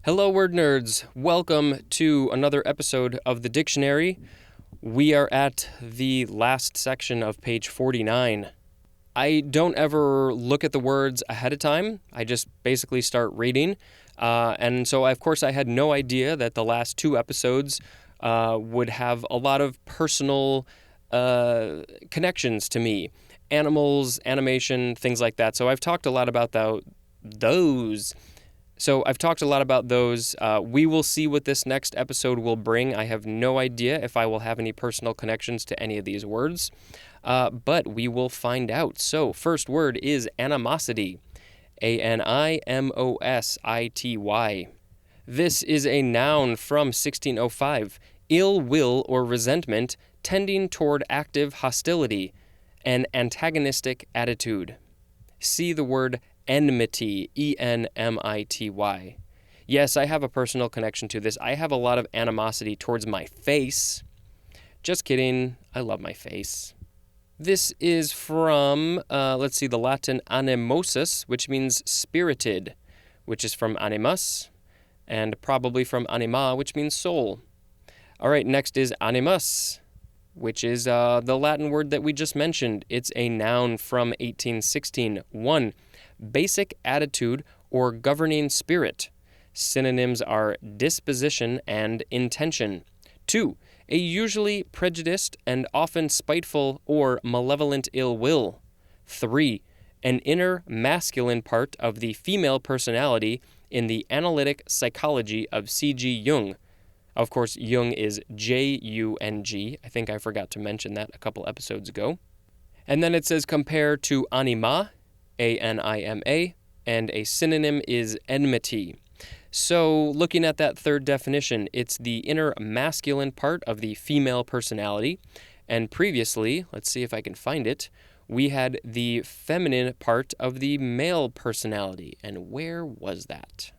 Hello, word nerds. Welcome to another episode of the dictionary. We are at the last section of page 49. I don't ever look at the words ahead of time. I just basically start reading. And so, of course, I had no idea that the last two episodes would have a lot of personal connections to me. Animals, animation, things like that. So I've talked a lot about those. We will see what this next episode will bring. I have no idea if I will have any personal connections to any of these words, but we will find out. So, first word is animosity. Animosity. This is a noun from 1605. Ill will or resentment tending toward active hostility, an antagonistic attitude. See the word enmity, E-N-M-I-T-Y. Yes, I have a personal connection to this. I have a lot of animosity towards my face. Just kidding. I love my face. This is from, the Latin animosus, which means spirited, which is from animus, and probably from anima, which means soul. All right, next is animus, which is the Latin word that we just mentioned. It's a noun from 1816. 1. Basic attitude or governing spirit. Synonyms are disposition and intention. 2. A usually prejudiced and often spiteful or malevolent ill will. 3. An inner masculine part of the female personality in the analytic psychology of C.G. Jung. Of course, Jung is J-U-N-G. I think I forgot to mention that a couple episodes ago. And then it says compare to anima, A-N-I-M-A, and a synonym is enmity. So, looking at that third definition, it's the inner masculine part of the female personality. And previously, let's see if I can find it, we had the feminine part of the male personality. And where was that?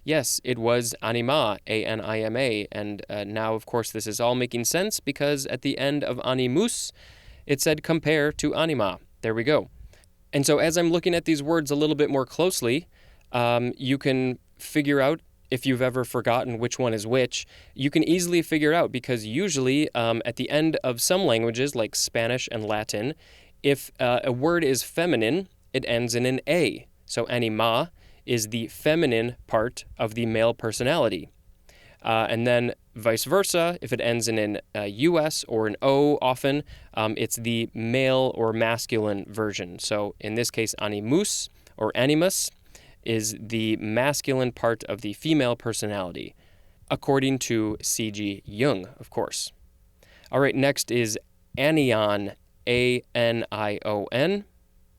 Yes, it was anima, A-N-I-M-A. And now, of course, this is all making sense because at the end of animus, it said compare to anima. There we go. And so as I'm looking at these words a little bit more closely, you can figure out, if you've ever forgotten which one is which, you can easily figure out because usually at the end of some languages like Spanish and Latin, if a word is feminine, it ends in an A. So anima is the feminine part of the male personality. And then vice versa, if it ends in an US or an O often, it's the male or masculine version. So in this case, animus or animus is the masculine part of the female personality, according to C.G. Jung, of course. All right, next is anion, A-N-I-O-N.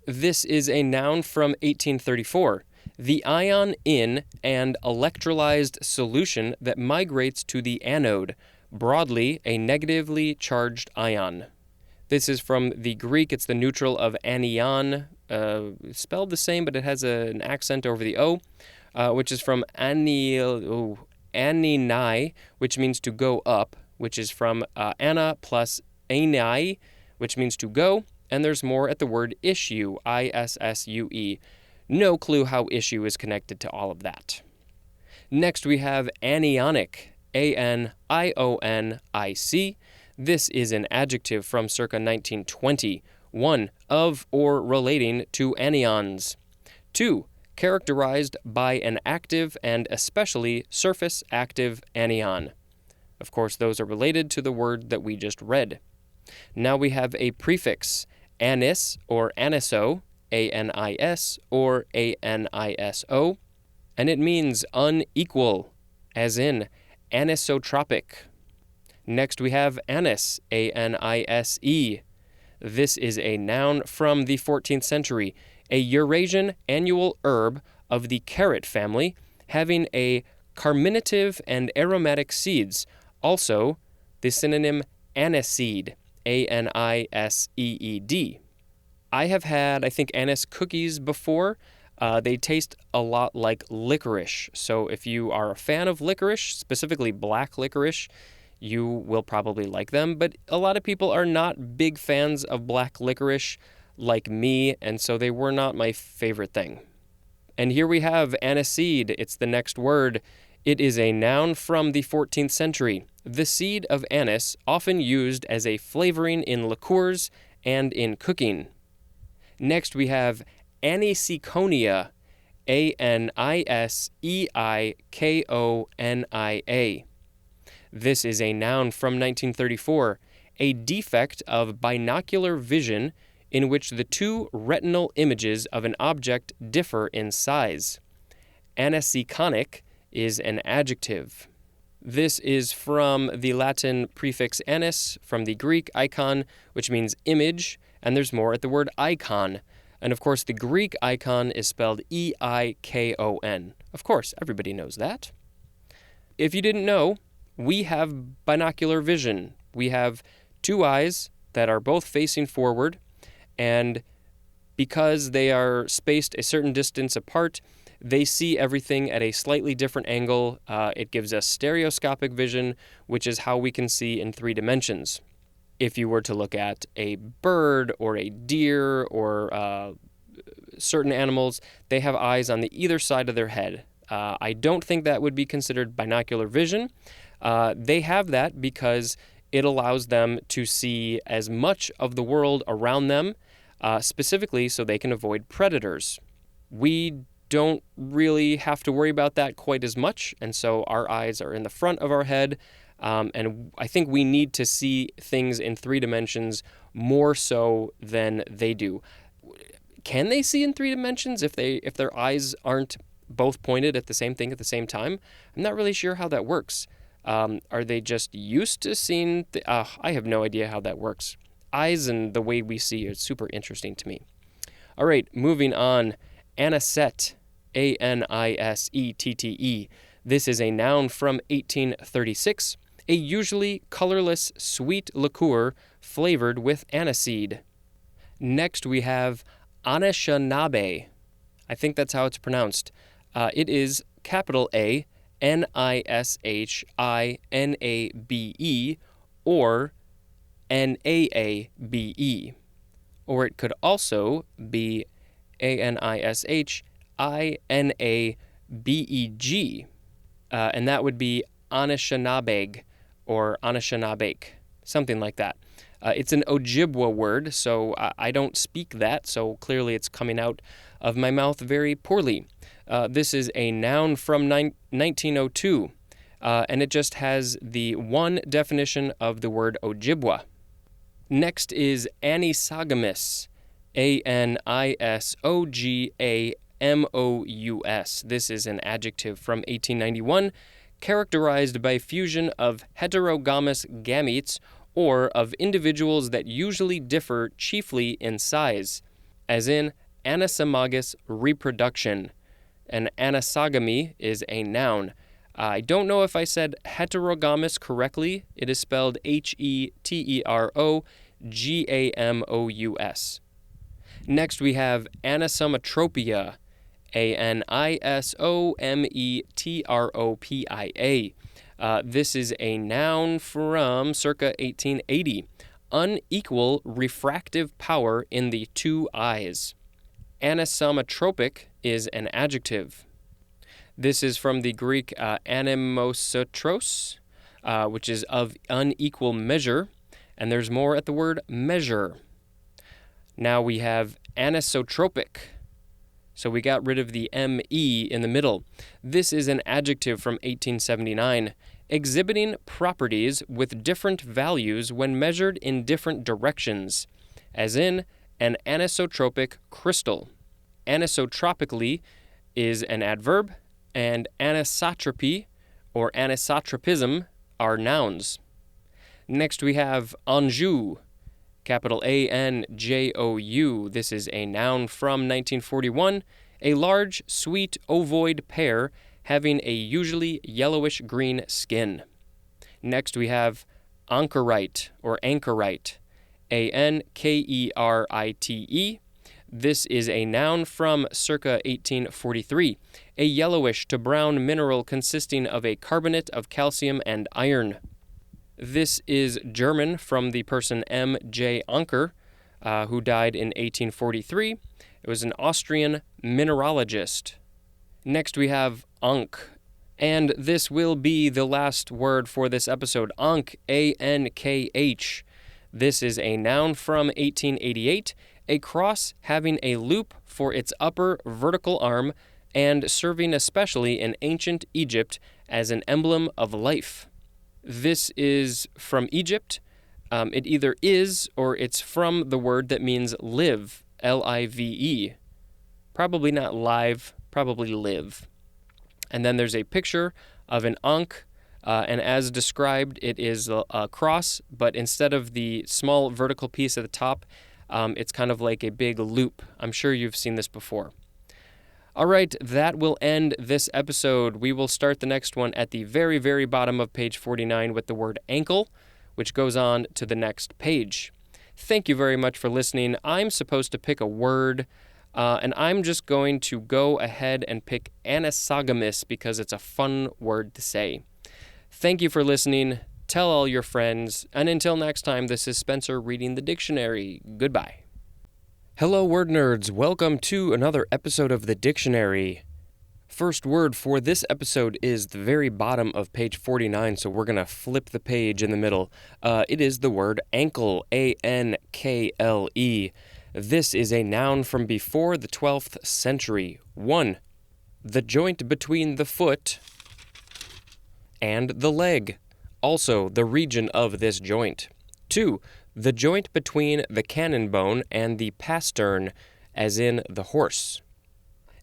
This is a noun from 1834. The ion in an electrolyzed solution that migrates to the anode, broadly a negatively charged ion. This is from the Greek. It's the neutral of anion, spelled the same, but it has an accent over the O, which is from aninai, which means to go up, which is from ana plus anai, which means to go, and there's more at the word issue, I-S-S-U-E. No clue how issue is connected to all of that. Next we have anionic, A-N-I-O-N-I-C. This is an adjective from circa 1920. 1. Of or relating to anions. 2. Characterized by an active and especially surface-active anion. Of course, those are related to the word that we just read. Now we have a prefix, anis or aniso, A-N-I-S or A-N-I-S-O, and it means unequal, as in anisotropic. Next we have anise, A-N-I-S-E. This is a noun from the 14th century, a Eurasian annual herb of the carrot family, having a carminative and aromatic seeds. Also, the synonym aniseed, A-N-I-S-E-E-D. I have had, I think, anise cookies before. They taste a lot like licorice. So if you are a fan of licorice, specifically black licorice, you will probably like them. But a lot of people are not big fans of black licorice like me, and so they were not my favorite thing. And here we have aniseed. It's the next word. It is a noun from the 14th century. The seed of anise, often used as a flavoring in liqueurs and in cooking. Next we have aniseikonia. Aniseikonia. This is a noun from 1934, a defect of binocular vision in which the two retinal images of an object differ in size. Anisiconic is an adjective. This is from the Latin prefix anis, from the Greek icon, which means image, and there's more at the word icon. And of course, the Greek icon is spelled E-I-K-O-N. Of course, everybody knows that. If you didn't know, we have binocular vision. We have two eyes that are both facing forward, and because they are spaced a certain distance apart, they see everything at a slightly different angle. It gives us stereoscopic vision, which is how we can see in 3 dimensions. If you were to look at a bird or a deer or certain animals, they have eyes on the either side of their head. I don't think that would be considered binocular vision. They have that because it allows them to see as much of the world around them, specifically so they can avoid predators. We don't really have to worry about that quite as much, and so our eyes are in the front of our head. And I think we need to see things in 3 dimensions more so than they do. Can they see in 3 dimensions if their eyes aren't both pointed at the same thing at the same time? I'm not really sure how that works. Are they just used to seeing? I have no idea how that works. Eyes and the way we see is super interesting to me. All right, moving on. Anisette, A-N-I-S-E-T-T-E. This is a noun from 1836. A usually colorless sweet liqueur flavored with aniseed. Next we have Anishinaabe. I think that's how it's pronounced. It is capital A, N-I-S-H-I-N-A-B-E, or N-A-A-B-E. Or it could also be A-N-I-S-H-I-N-A-B-E-G. And that would be Anishinabeg or Anishinabek, something like that. It's an Ojibwa word, so I don't speak that, so clearly it's coming out of my mouth very poorly. This is a noun from 1902, and it just has the one definition of the word Ojibwa. Next is anisogamous, A-N-I-S-O-G-A-M-O-U-S. This is an adjective from 1891, characterized by fusion of heterogamous gametes or of individuals that usually differ chiefly in size, as in anisomagous reproduction. An anisogamy is a noun. I don't know if I said heterogamous correctly. It is spelled Heterogamous. Next we have anisometropia, Anisometropia. This is a noun from circa 1880. Unequal refractive power in the 2 eyes. Anisometropic is an adjective. This is from the Greek animositros, which is of unequal measure, and there's more at the word measure. Now we have anisotropic. So we got rid of the M-E in the middle. This is an adjective from 1879, exhibiting properties with different values when measured in different directions, as in an anisotropic crystal. Anisotropically is an adverb, and anisotropy or anisotropism are nouns. Next we have Anjou, capital A-N-J-O-U. This is a noun from 1941, a large, sweet, ovoid pear having a usually yellowish-green skin. Next we have anchorite or anchorite, A-N-K-E-R-I-T-E. This is a noun from circa 1843, a yellowish to brown mineral consisting of a carbonate of calcium and iron. This is German from the person M. J. Anker, who died in 1843. It was an Austrian mineralogist. Next we have ankh, and this will be the last word for this episode. Ankh, A-N-K-H. This is a noun from 1888, a cross having a loop for its upper vertical arm and serving especially in ancient Egypt as an emblem of life. This is from Egypt. It either is or it's from the word that means live, L-I-V-E. Probably not live, probably live. And then there's a picture of an ankh, and as described, it is a cross, but instead of the small vertical piece at the top, it's kind of like a big loop. I'm sure you've seen this before. All right, that will end this episode. We will start the next one at the very, very bottom of page 49 with the word ankle, which goes on to the next page. Thank you very much for listening. I'm supposed to pick a word, and I'm just going to go ahead and pick anasagomas because it's a fun word to say. Thank you for listening. Tell all your friends. And until next time, this is Spencer reading the dictionary. Goodbye. Hello, word nerds. Welcome to another episode of the dictionary. First word for this episode is the very bottom of page 49, so we're going to flip the page in the middle. It is the word ankle, A-N-K-L-E. This is a noun from before the 12th century. 1. The joint between the foot and the leg, also the region of this joint. 2. The joint between the cannon bone and the pastern, as in the horse.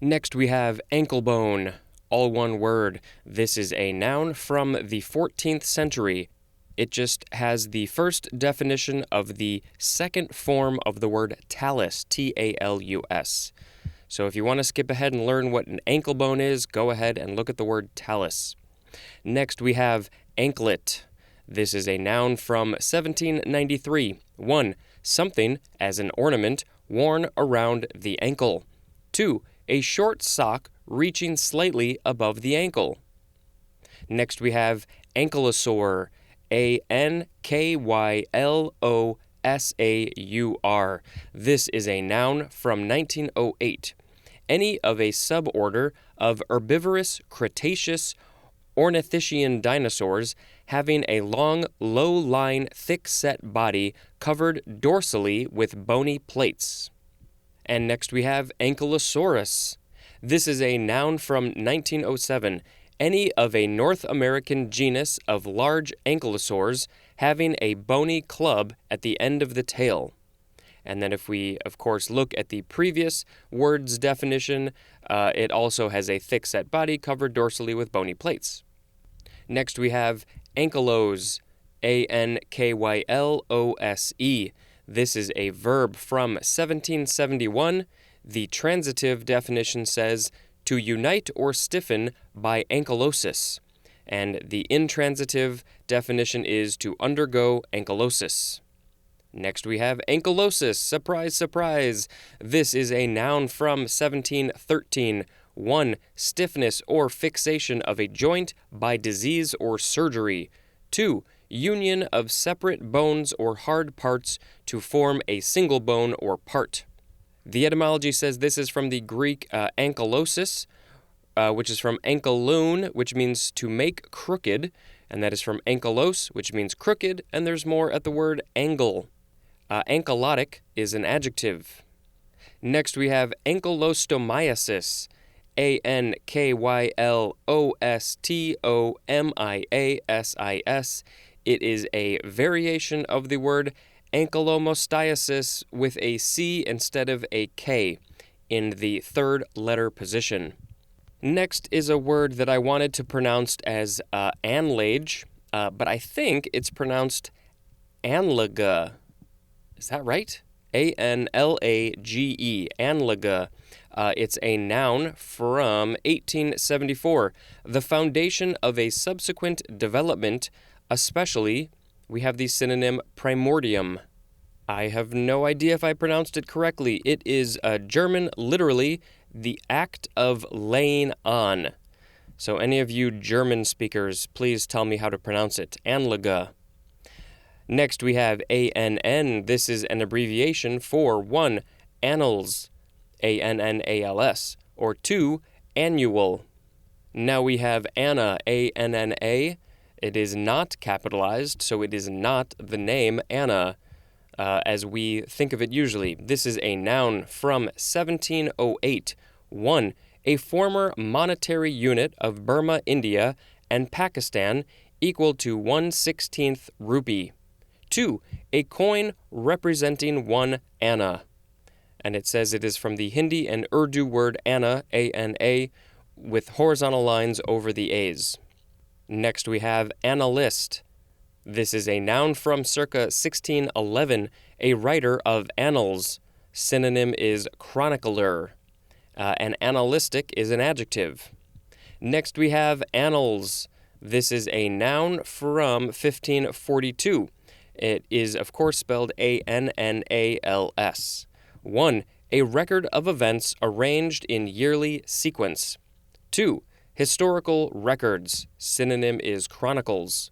Next we have ankle bone, all one word. This is a noun from the 14th century. It just has the first definition of the second form of the word talus, T-A-L-U-S. So if you want to skip ahead and learn what an ankle bone is, go ahead and look at the word talus. Next we have anklet. This is a noun from 1793. 1. Something, as an ornament, worn around the ankle. 2. A short sock reaching slightly above the ankle. Next we have ankylosaur. A-N-K-Y-L-O-S-A-U-R. This is a noun from 1908. Any of a suborder of herbivorous Cretaceous ornithischian dinosaurs having a long, low-lying, thick-set body covered dorsally with bony plates. And next we have Ankylosaurus. This is a noun from 1907. Any of a North American genus of large ankylosaurs having a bony club at the end of the tail. And then if we, of course, look at the previous word's definition, it also has a thick-set body covered dorsally with bony plates. Next we have ankylose, A-N-K-Y-L-O-S-E. This is a verb from 1771. The transitive definition says, to unite or stiffen by ankylosis. And the intransitive definition is to undergo ankylosis. Next we have ankylosis. Surprise, surprise. This is a noun from 1713. 1. Stiffness or fixation of a joint by disease or surgery. 2. Union of separate bones or hard parts to form a single bone or part. The etymology says this is from the Greek ankylosis, which is from ankylone, which means to make crooked, and that is from ankylos, which means crooked, and there's more at the word angle. Ankylotic is an adjective. Next we have ankylostomiasis, A-N-K-Y-L-O-S-T-O-M-I-A-S-I-S. It is a variation of the word ankylomostiasis with a C instead of a K in the third letter position. Next is a word that I wanted to pronounce as anlage, but I think it's pronounced anlaga. Is that right? A-N-L-A-G-E, anlaga. It's a noun from 1874. The foundation of a subsequent development, especially, we have the synonym primordium. I have no idea if I pronounced it correctly. It is German, literally, the act of laying on. So any of you German speakers, please tell me how to pronounce it. Anlaga. Next we have ANN. This is an abbreviation for 1. Annals, A-N-N-A-L-S, or 2. annual. Now we have Anna, A-N-N-A. It is not capitalized, so it is not the name Anna, as we think of it usually. This is a noun from 1708. 1. A former monetary unit of Burma, India, and Pakistan equal to 1/16th rupee. 2. A coin representing 1 anna. And it says it is from the Hindi and Urdu word Anna, A-N-A, with horizontal lines over the A's. Next we have annalist. This is a noun from circa 1611, a writer of annals. Synonym is chronicler. And annalistic is an adjective. Next we have annals. This is a noun from 1542. It is, of course, spelled A-N-N-A-L-S. 1. A record of events arranged in yearly sequence. 2. Historical records. Synonym is chronicles.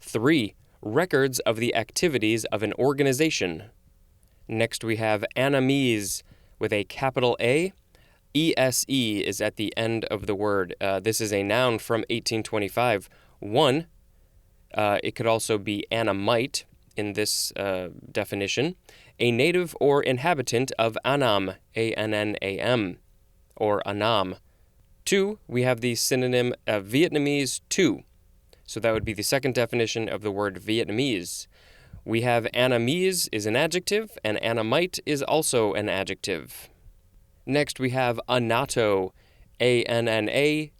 3. Records of the activities of an organization. Next we have animes with a capital A. E-S-E is at the end of the word. This is a noun from 1825. 1. It could also be Annamite in this definition. A native or inhabitant of Annam, A-N-N-A-M, or Annam. 2, we have the synonym Vietnamese too. So that would be the second definition of the word Vietnamese. We have Annamese is an adjective, and Annamite is also an adjective. Next we have annato, A-N-N-A-T-T-O.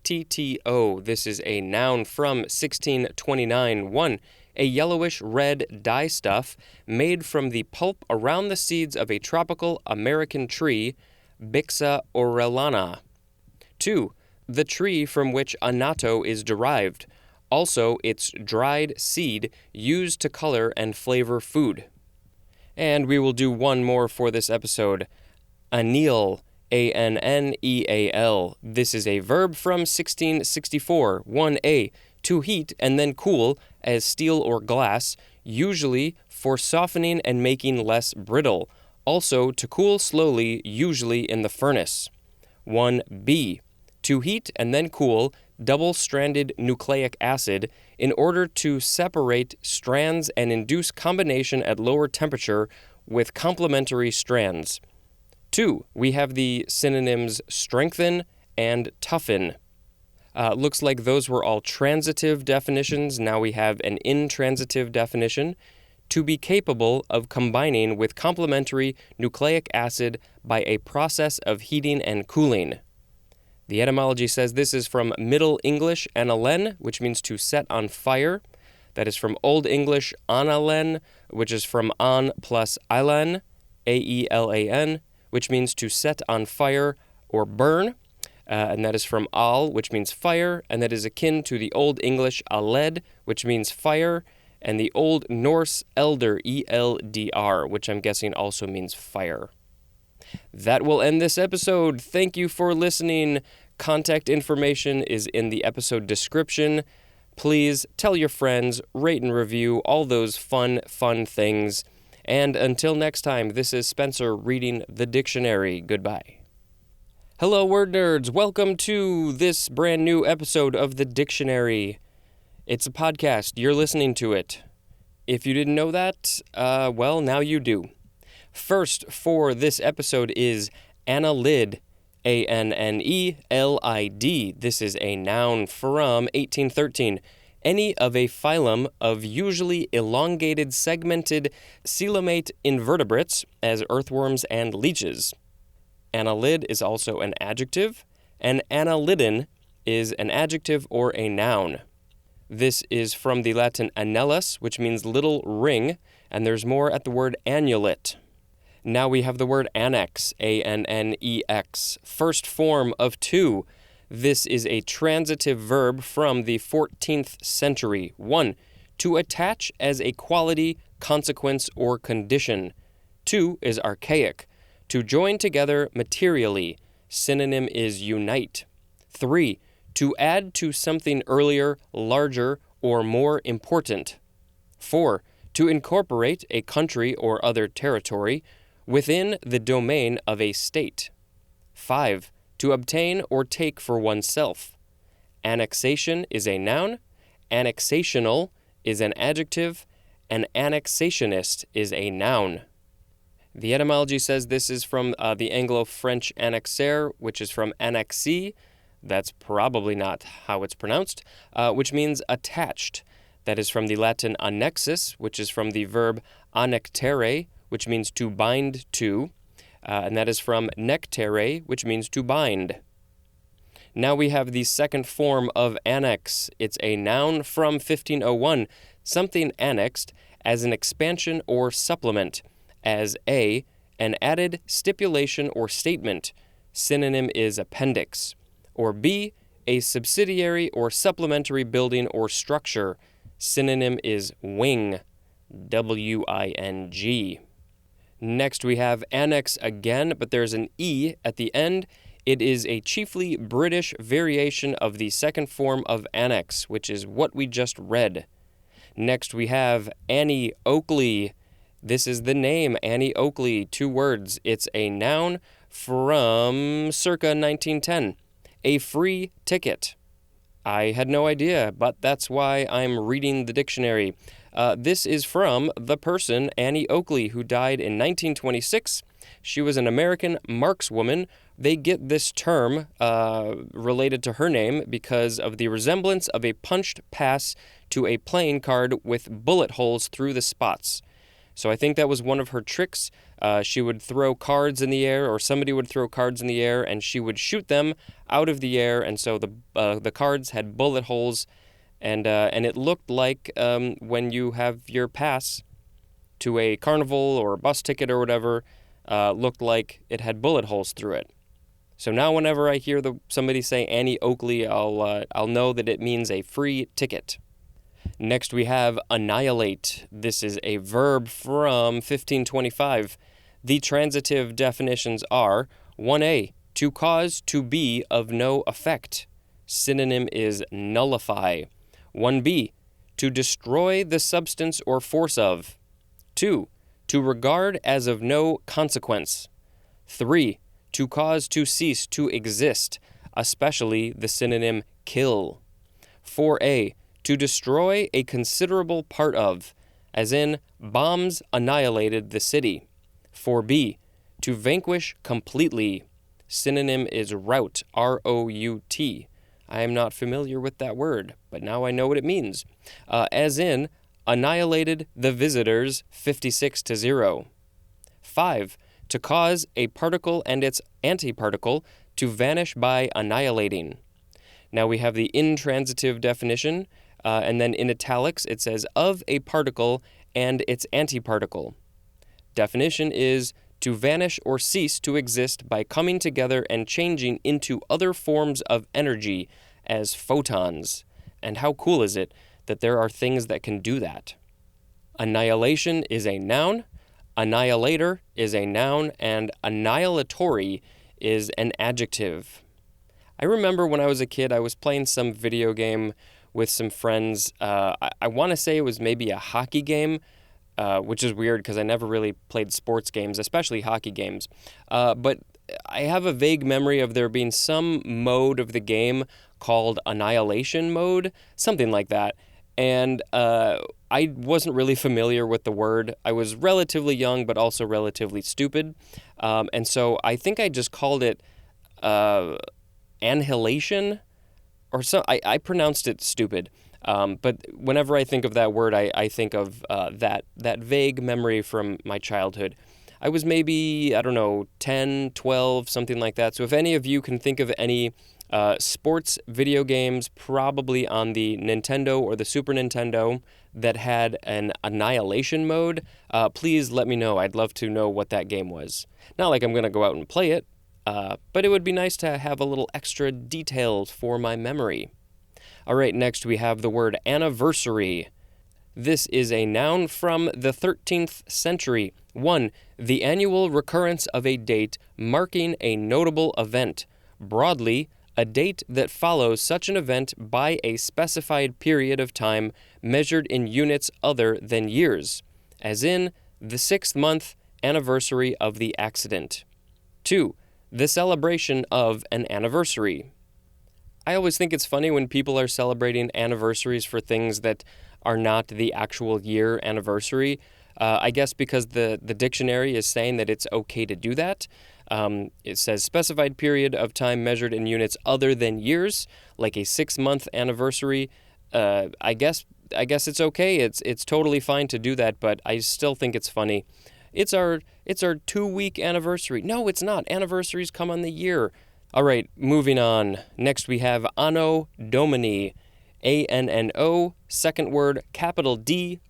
This is a noun from 1629. 1. A yellowish red dye stuff made from the pulp around the seeds of a tropical American tree, Bixa orellana. 2. The tree from which annato is derived, also its dried seed used to color and flavor food. And we will do one more for this episode. Anneal, A-N-N-E-A-L. This is a verb from 1664. 1a. To heat and then cool as steel or glass, usually for softening and making less brittle. Also to cool slowly, usually in the furnace. 1b. To heat and then cool double-stranded nucleic acid in order to separate strands and induce combination at lower temperature with complementary strands. 2. We have the synonyms strengthen and toughen. Looks like those were all transitive definitions. Now we have an intransitive definition. To be capable of combining with complementary nucleic acid by a process of heating and cooling. The etymology says this is from Middle English analen, which means to set on fire. That is from Old English analen, which is from an plus ailan, A-E-L-A-N, which means to set on fire or burn. And that is from al, which means fire, and that is akin to the Old English aled, which means fire, and the Old Norse elder, E-L-D-R, which I'm guessing also means fire. That will end this episode. Thank you for listening. Contact information is in the episode description. Please tell your friends, rate and review, all those fun things. And until next time, this is Spencer reading the dictionary. Goodbye. Hello, word nerds. Welcome to this brand new episode of the dictionary. It's a podcast. You're listening to it. If you didn't know that, well, now you do. First for this episode is annelid, A-N-N-E-L-I-D. This is a noun from 1813. Any of a phylum of usually elongated, segmented, coelomate invertebrates, as earthworms and leeches. Annelid is also an adjective, and annelidin is an adjective or a noun. This is from the Latin annellus, which means little ring, and there's more at the word annulet. Now we have the word annex, A-N-N-E-X, first form of two. This is a transitive verb from the 14th century. 1. To attach as a quality, consequence, or condition. 2 is archaic. To join together materially. Synonym is unite. 3. To add to something earlier, larger, or more important. 4. To incorporate a country or other territory within the domain of a state. 5. to obtain or take for oneself. Annexation is a noun. Annexational is an adjective. An annexationist is a noun. The etymology says this is from the Anglo-French annexer, which is from annexer. That's probably not how it's pronounced, which means attached. That is from the Latin annexus, which is from the verb annectere, which means to bind to, and that is from nectere, which means to bind. Now we have the second form of annex. It's a noun from 1501, something annexed as an expansion or supplement, as A, an added stipulation or statement. Synonym is appendix. Or B, a subsidiary or supplementary building or structure. Synonym is wing. W-I-N-G. Next we have annex again, but there's an E at the end. It is a chiefly British variation of the second form of annex, which is what we just read. Next we have Annie Oakley. This is the name, Annie Oakley, 2 words. It's a noun from circa 1910. A free ticket. I had no idea, but that's why I'm reading the dictionary. This is from the person, Annie Oakley, who died in 1926. She was an American markswoman. They get this term related to her name because of the resemblance of a punched pass to a playing card with bullet holes through the spots. So I think that was one of her tricks. She would throw cards in the air, or somebody would throw cards in the air, and she would shoot them out of the air, and so the cards had bullet holes, and it looked like when you have your pass to a carnival or a bus ticket or whatever, looked like it had bullet holes through it. So now whenever I hear somebody say Annie Oakley, I'll know that it means a free ticket. Next we have annihilate. This is a verb from 1525. The transitive definitions are 1a, to cause to be of no effect. Synonym is nullify. 1b, to destroy the substance or force of. 2, to regard as of no consequence. 3, to cause to cease to exist, especially the synonym kill. 4a, to destroy a considerable part of, as in bombs annihilated the city. 4b, to vanquish completely. Synonym is rout, R-O-U-T. I am not familiar with that word, but now I know what it means. As in, annihilated the visitors 56-0. 5, to cause a particle and its antiparticle to vanish by annihilating. Now we have the intransitive definition, and then in italics it says of a particle and its antiparticle. Definition is to vanish or cease to exist by coming together and changing into other forms of energy as photons. And how cool is it that there are things that can do that? Annihilation is a noun, annihilator is a noun, and annihilatory is an adjective. I remember when I was a kid, I was playing some video game with some friends. I want to say it was maybe a hockey game, which is weird because I never really played sports games, especially hockey games. But I have a vague memory of there being some mode of the game called Annihilation Mode, something like that. And I wasn't really familiar with the word. I was relatively young, but also relatively stupid. And so I think I just called it annihilation, or so. I pronounced it stupid. But whenever I think of that word, I think of that vague memory from my childhood. I was maybe, 10, 12, something like that. So if any of you can think of any sports video games, probably on the Nintendo or the Super Nintendo, that had an annihilation mode, please let me know. I'd love to know what that game was. Not like I'm going to go out and play it, but it would be nice to have a little extra details for my memory. All right, next we have the word anniversary. This is a noun from the 13th century. 1, the annual recurrence of a date marking a notable event. Broadly, a date that follows such an event by a specified period of time measured in units other than years, as in the 6th month anniversary of the accident. 2, the celebration of an anniversary. I always think it's funny when people are celebrating anniversaries for things that are not the actual year anniversary. I guess because the dictionary is saying that it's okay to do that. It says specified period of time measured in units other than years, like a 6-month anniversary. I guess it's okay. It's totally fine to do that, but I still think it's funny. It's our 2-week anniversary. No, it's not. Anniversaries come on the year. All right, moving on. Next we have Anno Domini. ANNO, second word, capital DOMINI.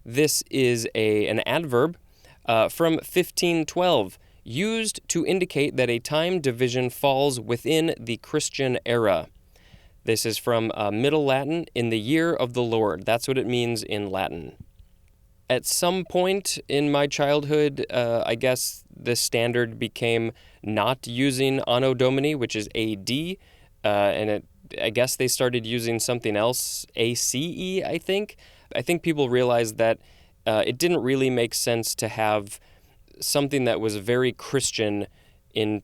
This is an adverb from 1512, used to indicate that a time division falls within the Christian era. This is from Middle Latin, in the year of the Lord. That's what it means in Latin. At some point in my childhood, I guess the standard became not using Anno Domini, which is AD, and I guess they started using something else, ACE, I think. I think people realized that it didn't really make sense to have something that was very Christian in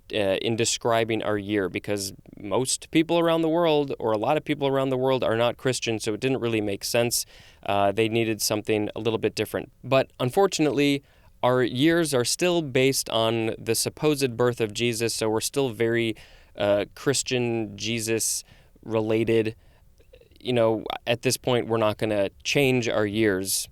describing our year, because most people around the world, or a lot of people around the world, are not Christian, so it didn't really make sense. They needed something a little bit different. But unfortunately, our years are still based on the supposed birth of Jesus, so we're still very Christian, Jesus related. You know, at this point, we're not going to change our years.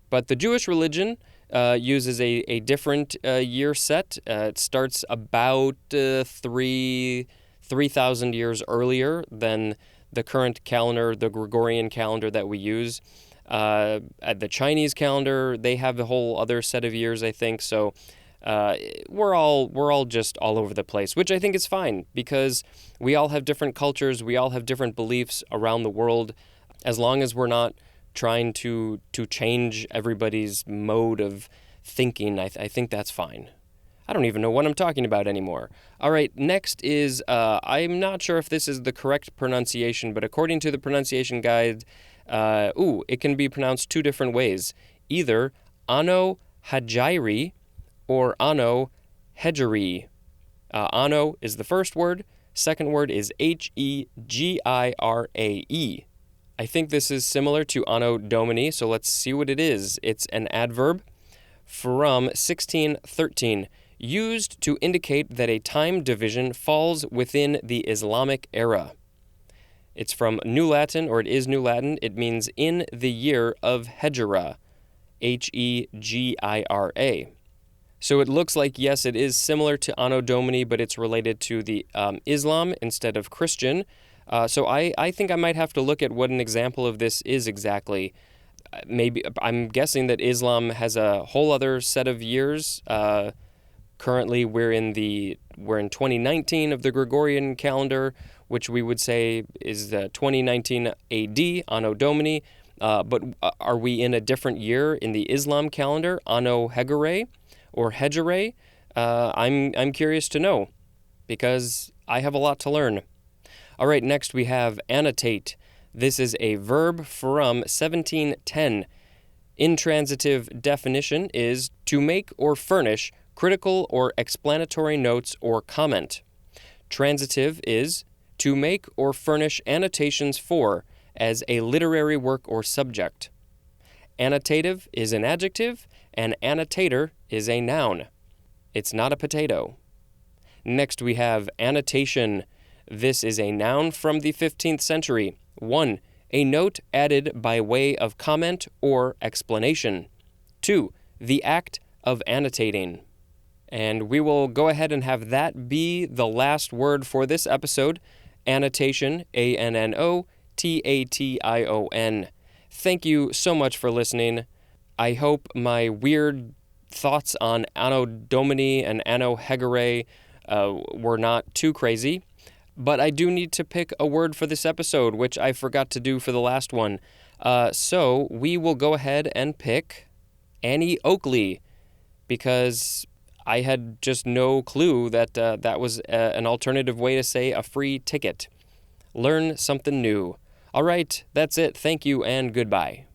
But the Jewish religion uses a different year set. It starts about 3,000 years earlier than the current calendar, the Gregorian calendar that we use. At the Chinese calendar, they have a whole other set of years, I think. So we're all just all over the place, which I think is fine, because we all have different cultures, we all have different beliefs around the world. As long as we're not trying to change everybody's mode of thinking, I think that's fine. I don't even know what I'm talking about anymore. All right, next is, I'm not sure if this is the correct pronunciation, but according to the pronunciation guide, it can be pronounced 2 different ways. Either Anno Hagiri or Anno Hegiri. Anno is the first word. Second word is Hegirae. I think this is similar to Anno Domini, so let's see what it is. It's an adverb from 1613, used to indicate that a time division falls within the Islamic era. It's from New Latin, or it is New Latin. It means in the year of Hegira, Hegira. So it looks like, yes, it is similar to Anno Domini, but it's related to the Islam instead of Christian. So I think I might have to look at what an example of this is exactly. Maybe I'm guessing that Islam has a whole other set of years. Currently, we're in 2019 of the Gregorian calendar, which we would say is the 2019 AD, Anno Domini. But are we in a different year in the Islam calendar, Anno Hegirae or Hegirae? I'm curious to know, because I have a lot to learn. All right, next we have annotate. This is a verb from 1710. Intransitive definition is to make or furnish critical or explanatory notes or comment. Transitive is to make or furnish annotations for, as a literary work or subject. Annotative is an adjective, and annotator is a noun. It's not a potato. Next we have annotation. This is a noun from the 15th century. 1. A note added by way of comment or explanation. 2. The act of annotating. And we will go ahead and have that be the last word for this episode. Annotation, ANNOTATION. Thank you so much for listening. I hope my weird thoughts on Anno Domini and Anno Hegirae were not too crazy. But I do need to pick a word for this episode, which I forgot to do for the last one. So we will go ahead and pick Annie Oakley, because I had just no clue that that was an alternative way to say a free ticket. Learn something new. All right, that's it. Thank you and goodbye.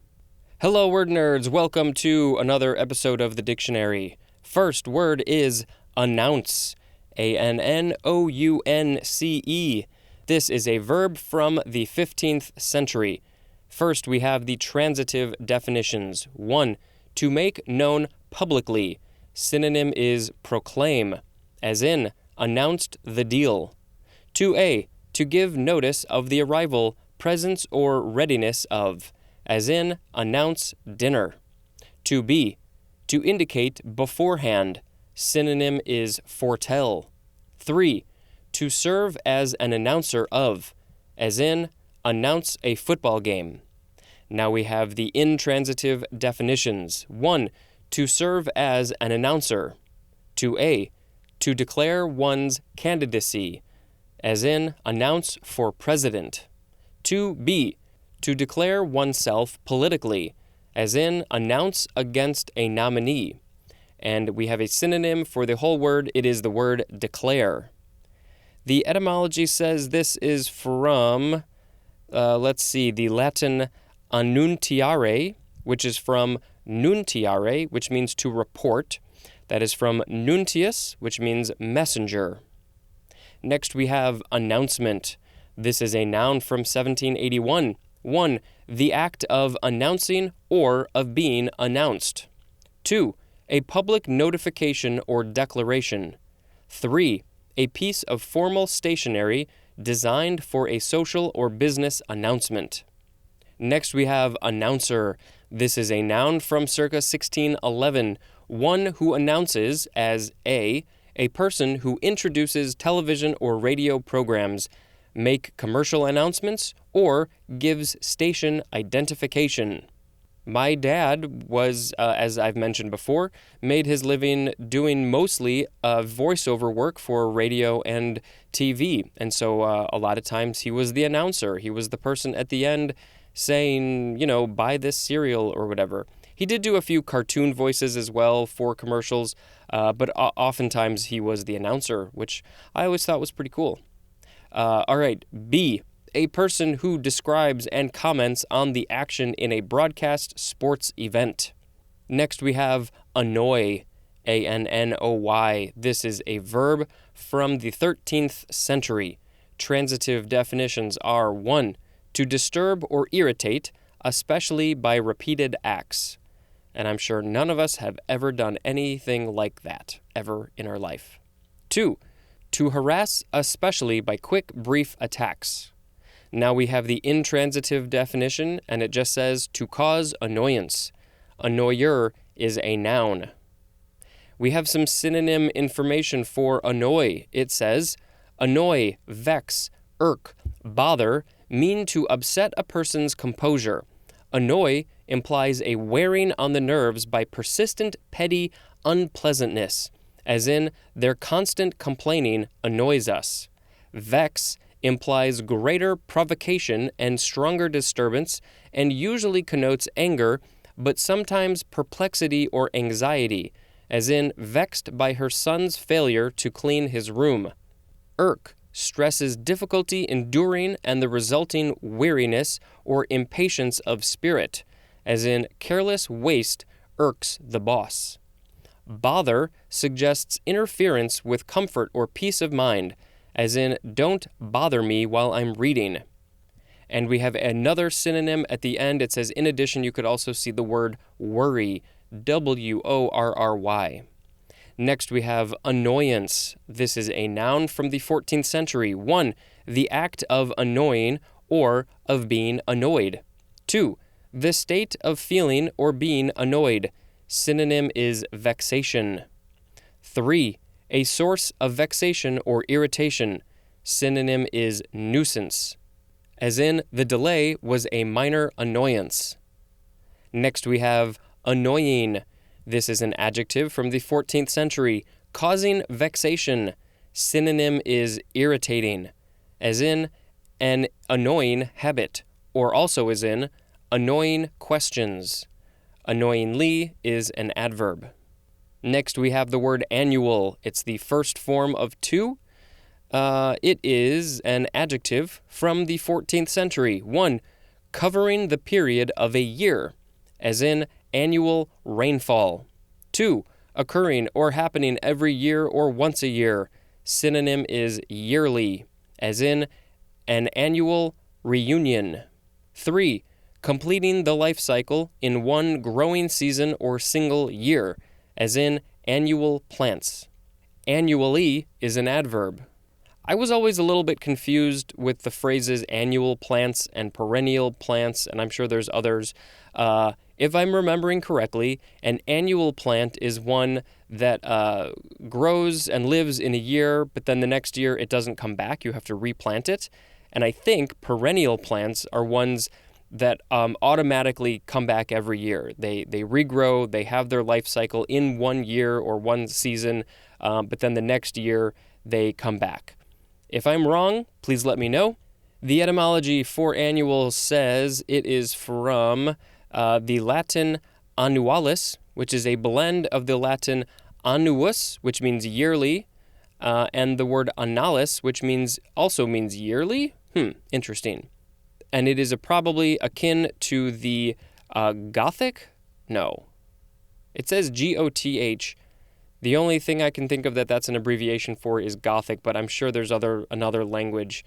Hello, word nerds. Welcome to another episode of the dictionary. First word is announce, A-N-N-O-U-N-C-E. This is a verb from the 15th century. First, we have the transitive definitions. 1. To make known publicly. Synonym is proclaim, as in, announced the deal. 2a. To give notice of the arrival, presence, or readiness of, as in, announce dinner. 2b. To indicate beforehand. Synonym is foretell. 3. To serve as an announcer of, as in, announce a football game. Now we have the intransitive definitions. 1. To serve as an announcer. 2a. To declare one's candidacy, as in, announce for president. 2b. To declare oneself politically, as in, announce against a nominee. And we have a synonym for the whole word. It is the word declare. The etymology says this is from, the Latin annuntiare, which is from nuntiare, which means to report. That is from nuntius, which means messenger. Next we have announcement. This is a noun from 1781. 1. The act of announcing or of being announced. 2. A public notification or declaration. 3. A piece of formal stationery designed for a social or business announcement. Next we have announcer. This is a noun from circa 1611. One who announces as a person who introduces television or radio programs, make commercial announcements, or gives station identification. My dad was, as I've mentioned before, made his living doing mostly voiceover work for radio and TV. And so a lot of times he was the announcer. He was the person at the end saying, buy this cereal or whatever. He did do a few cartoon voices as well for commercials, but oftentimes he was the announcer, which I always thought was pretty cool. All right, B. A person who describes and comments on the action in a broadcast sports event. Next we have annoy, A-N-N-O-Y. This is a verb from the 13th century. Transitive definitions are 1. To disturb or irritate, especially by repeated acts. And I'm sure none of us have ever done anything like that, ever in our life. 2. To harass, especially by quick, brief attacks. Now we have the intransitive definition, and it just says to cause annoyance. Annoyer is a noun. We have some synonym information for annoy. It says, annoy, vex, irk, bother mean to upset a person's composure. Annoy implies a wearing on the nerves by persistent, petty unpleasantness, as in, their constant complaining annoys us. Vex implies greater provocation and stronger disturbance, and usually connotes anger, but sometimes perplexity or anxiety, as in, vexed by her son's failure to clean his room. Irk stresses difficulty enduring and the resulting weariness or impatience of spirit, as in, careless waste irks the boss. Bother suggests interference with comfort or peace of mind, as in, don't bother me while I'm reading. And we have another synonym at the end. It says, in addition, you could also see the word worry, W-O-R-R-Y. Next, we have annoyance. This is a noun from the 14th century. 1. The act of annoying or of being annoyed. 2. The state of feeling or being annoyed. Synonym is vexation. 3. A source of vexation or irritation. Synonym is nuisance. As in, the delay was a minor annoyance. Next we have annoying. This is an adjective from the 14th century, causing vexation. Synonym is irritating, as in, an annoying habit, or also as in, annoying questions. Annoyingly is an adverb. Next, we have the word annual. It's the first form of 2. It is an adjective from the 14th century. 1. Covering the period of a year, as in annual rainfall. 2. occurring or happening every year or once a year. Synonym is yearly, as in an annual reunion. 3. Completing the life cycle in one growing season or single year, as in annual plants. Annually is an adverb. I was always a little bit confused with the phrases annual plants and perennial plants, and I'm sure there's others. If I'm remembering correctly, an annual plant is one that grows and lives in a year, but then the next year it doesn't come back. You have to replant it. And I think perennial plants are ones that automatically come back every year. They regrow, they have their life cycle in 1 year or one season, but then the next year they come back. If I'm wrong, please let me know. The etymology for annual says it is from the Latin annualis, which is a blend of the Latin annuus, which means yearly, and the word annalis, which also means yearly. Interesting. And it is probably akin to the Gothic? No. It says Goth. The only thing I can think of that's an abbreviation for is Gothic, but I'm sure there's another language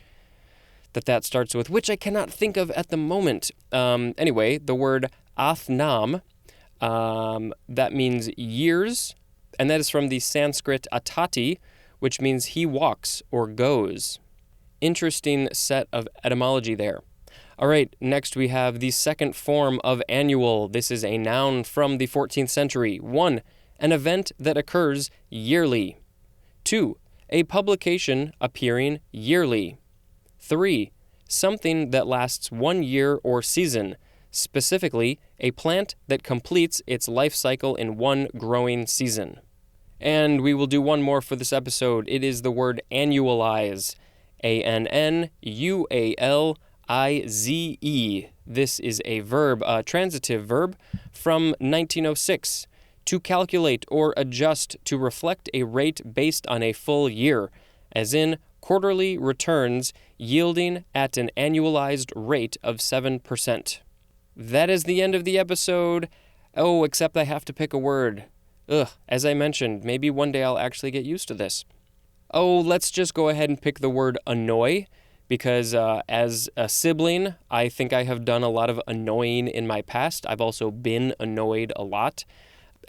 that starts with, which I cannot think of at the moment. Anyway, the word athnam, that means years, and that is from the Sanskrit atati, which means he walks or goes. Interesting set of etymology there. All right, next we have the second form of annual. This is a noun from the 14th century. 1. An event that occurs yearly. 2. A publication appearing yearly. 3. Something that lasts 1 year or season, specifically a plant that completes its life cycle in one growing season. And we will do one more for this episode. It is the word annualize. ANNUALIZE. This is a verb, a transitive verb from 1906. To calculate or adjust to reflect a rate based on a full year, as in quarterly returns yielding at an annualized rate of 7%. That is the end of the episode. Oh, except I have to pick a word. As I mentioned, maybe one day I'll actually get used to this. Oh, let's just go ahead and pick the word annoy, because as a sibling, I think I have done a lot of annoying in my past. I've also been annoyed a lot.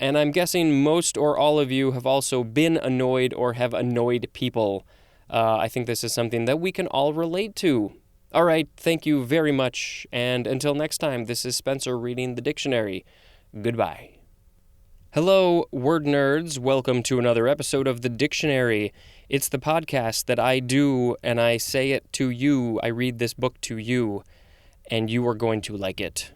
And I'm guessing most or all of you have also been annoyed or have annoyed people. I think this is something that we can all relate to. All right, thank you very much. And until next time, this is Spencer reading the dictionary. Goodbye. Hello, word nerds. Welcome to another episode of The Dictionary. It's the podcast that I do, and I say it to you. I read this book to you, and you are going to like it.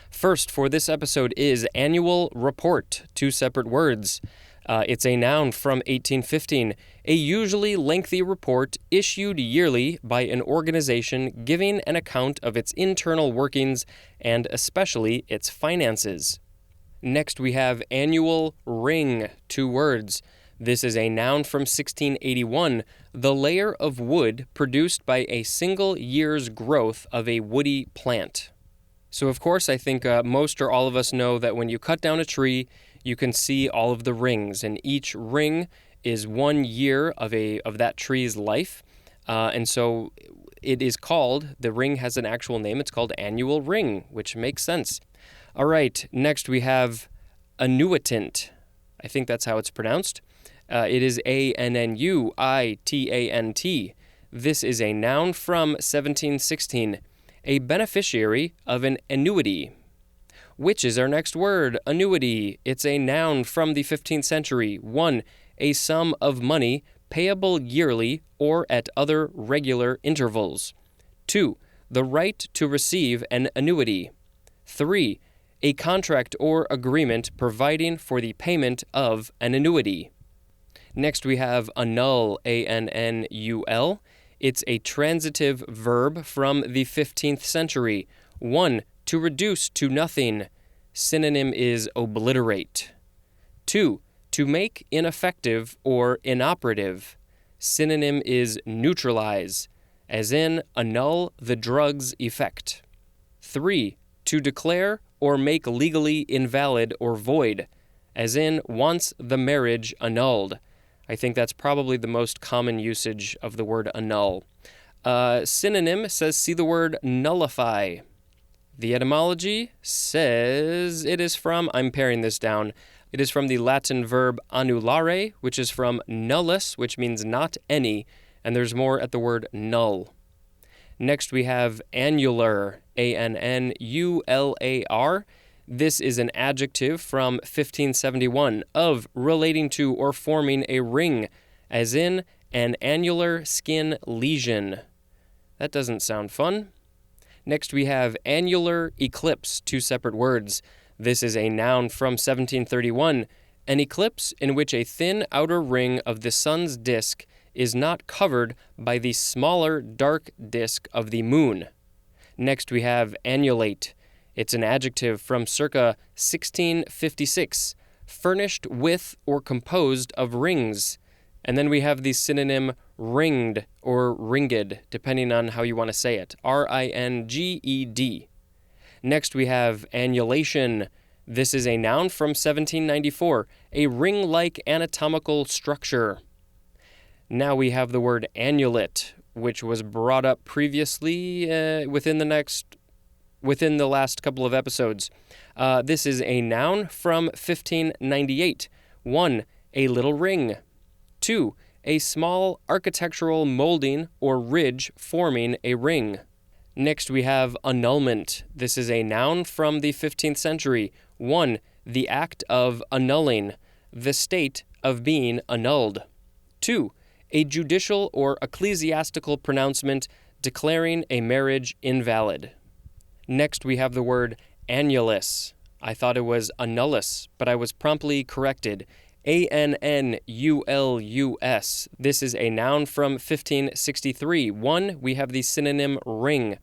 First, for this episode is annual report, 2 separate words. It's a noun from 1815, a usually lengthy report issued yearly by an organization giving an account of its internal workings and especially its finances. Next, we have annual ring, 2 words. This is a noun from 1681, the layer of wood produced by a single year's growth of a woody plant. So, of course, I think most or all of us know that when you cut down a tree, you can see all of the rings, and each ring is 1 year of that tree's life. And so it is called, the ring has an actual name, it's called annual ring, which makes sense. All right, next we have annuitant. I think that's how it's pronounced. It is ANNUITANT. This is a noun from 1716, a beneficiary of an annuity. Which is our next word, annuity. It's a noun from the 15th century. 1, a sum of money payable yearly or at other regular intervals. 2, the right to receive an annuity. 3, a contract or agreement providing for the payment of an annuity. Next we have annul, ANNUL. It's a transitive verb from the 15th century. 1, to reduce to nothing. Synonym is obliterate. 2, to make ineffective or inoperative. Synonym is neutralize, as in annul the drug's effect. 3, to declare or make legally invalid or void, as in wants the marriage annulled. I think that's probably the most common usage of the word annul. Synonym says see the word nullify. The etymology says it is from, I'm paring this down, it is from the Latin verb annulare, which is from nullus, which means not any, and there's more at the word null. Next we have annular, A-N-N-U-L-A-R. This is an adjective from 1571 of relating to or forming a ring, as in an annular skin lesion. That doesn't sound fun. Next we have annular eclipse, two separate words. This is a noun from 1731, an eclipse in which a thin outer ring of the sun's disk is not covered by the smaller dark disk of the moon. Next we have annulate. It's an adjective from circa 1656, furnished with or composed of rings. And then we have the synonym ringed or ringed, depending on how you want to say it, R-I-N-G-E-D. Next we have annulation. This is a noun from 1794, a ring-like anatomical structure. Now we have the word annulet, which was brought up previously within the last couple of episodes. This is a noun from 1598. 1. A little ring. 2. A small architectural molding or ridge forming a ring. Next we have annulment. This is a noun from the 15th century. 1. The act of annulling, the state of being annulled. 2. A judicial or ecclesiastical pronouncement declaring a marriage invalid. Next we have the word annulus. I thought it was annullus, but I was promptly corrected. A-N-N-U-L-U-S. This is a noun from 1563. 1. We have the synonym ring.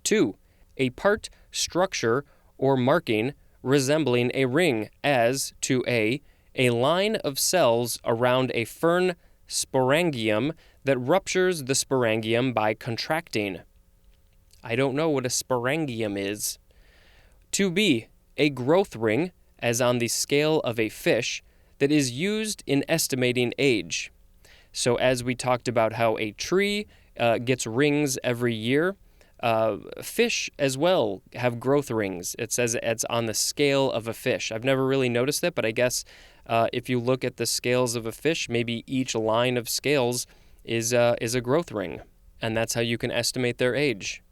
2. A part, structure, or marking resembling a ring, as to a line of cells around a fern sporangium that ruptures the sporangium by contracting. I don't know what a sporangium is. 2b, a growth ring, as on the scale of a fish, that is used in estimating age. So as we talked about how a tree gets rings every year, fish as well have growth rings. It says it's on the scale of a fish. I've never really noticed it, but I guess if you look at the scales of a fish, maybe each line of scales is a growth ring, and that's how you can estimate their age.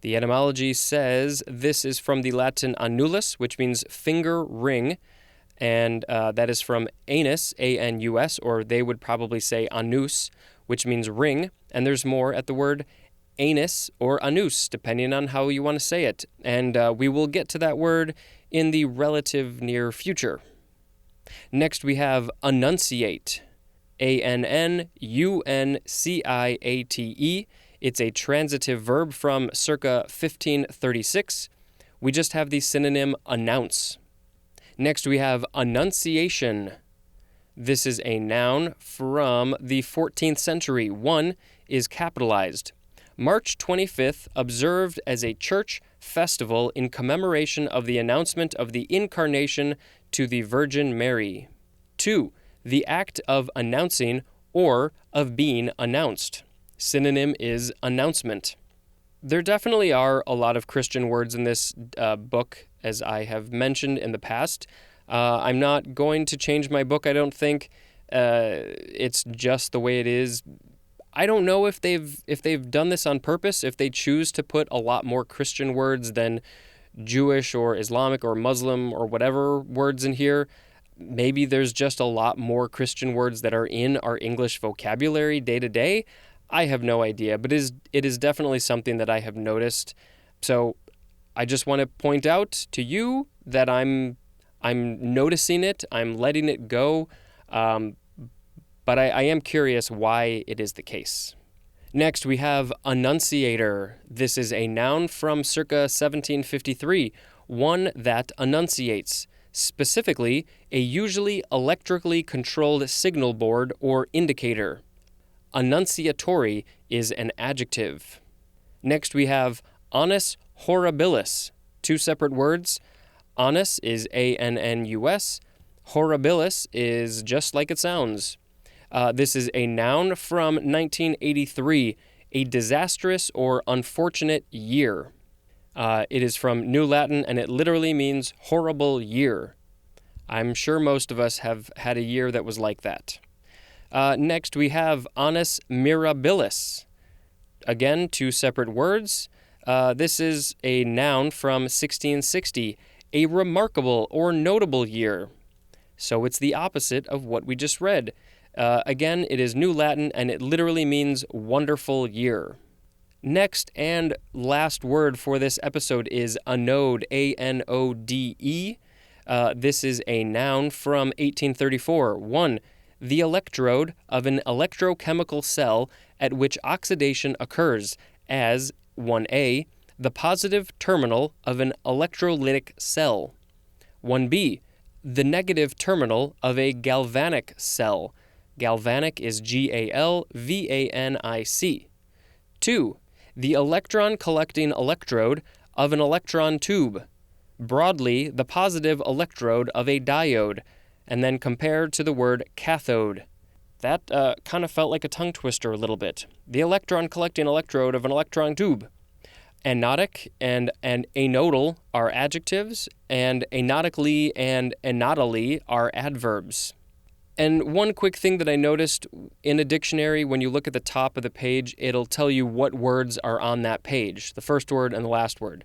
The etymology says this is from the Latin annulus, which means finger ring, and that is from anus, A-N-U-S, or they would probably say annus, which means ring, and there's more at the word anus or anus, depending on how you want to say it, and we will get to that word in the relative near future. Next we have annunciate, A-N-N-U-N-C-I-A-T-E. It's a transitive verb from circa 1536. We just have the synonym announce. Next we have annunciation. This is a noun from the 14th century. 1 is capitalized. March 25th, observed as a church festival in commemoration of the announcement of the incarnation to the Virgin Mary. 2. The act of announcing or of being announced. Synonym is announcement. There definitely are a lot of Christian words in this book, as I have mentioned in the past. I'm not going to change my book, I don't think. It's just the way it is. I don't know if they've done this on purpose, if they choose to put a lot more Christian words than Jewish or Islamic or Muslim or whatever words in here. Maybe there's just a lot more Christian words that are in our English vocabulary day to day. I have no idea, but it is definitely something that I have noticed. So I just want to point out to you that I'm noticing it, I'm letting it go, but I am curious why it is the case. Next, we have annunciator. This is a noun from circa 1753, one that annunciates, specifically a usually electrically controlled signal board or indicator. Annunciatory is an adjective. Next, we have annus horribilis, two separate words. Annus is A-N-N-U-S. Horribilis is just like it sounds. This is a noun from 1983, a disastrous or unfortunate year. It is from New Latin, and it literally means horrible year. I'm sure most of us have had a year that was like that. Next, we have annus mirabilis. Again, two separate words. This is a noun from 1660, a remarkable or notable year. So it's the opposite of what we just read. Again, it is New Latin, and it literally means wonderful year. Next and last word for this episode is anode, A-N-O-D-E. This is a noun from 1834. 1. The electrode of an electrochemical cell at which oxidation occurs, as 1A, the positive terminal of an electrolytic cell. 1B, the negative terminal of a galvanic cell. Galvanic is G-A-L-V-A-N-I-C. 2. The electron-collecting electrode of an electron tube. Broadly, the positive electrode of a diode, and then compared to the word cathode. That kind of felt like a tongue twister a little bit. The electron-collecting electrode of an electron tube. Anodic and anodal are adjectives, and anodically and anodally are adverbs. And one quick thing that I noticed in a dictionary, when you look at the top of the page, it'll tell you what words are on that page, the first word and the last word.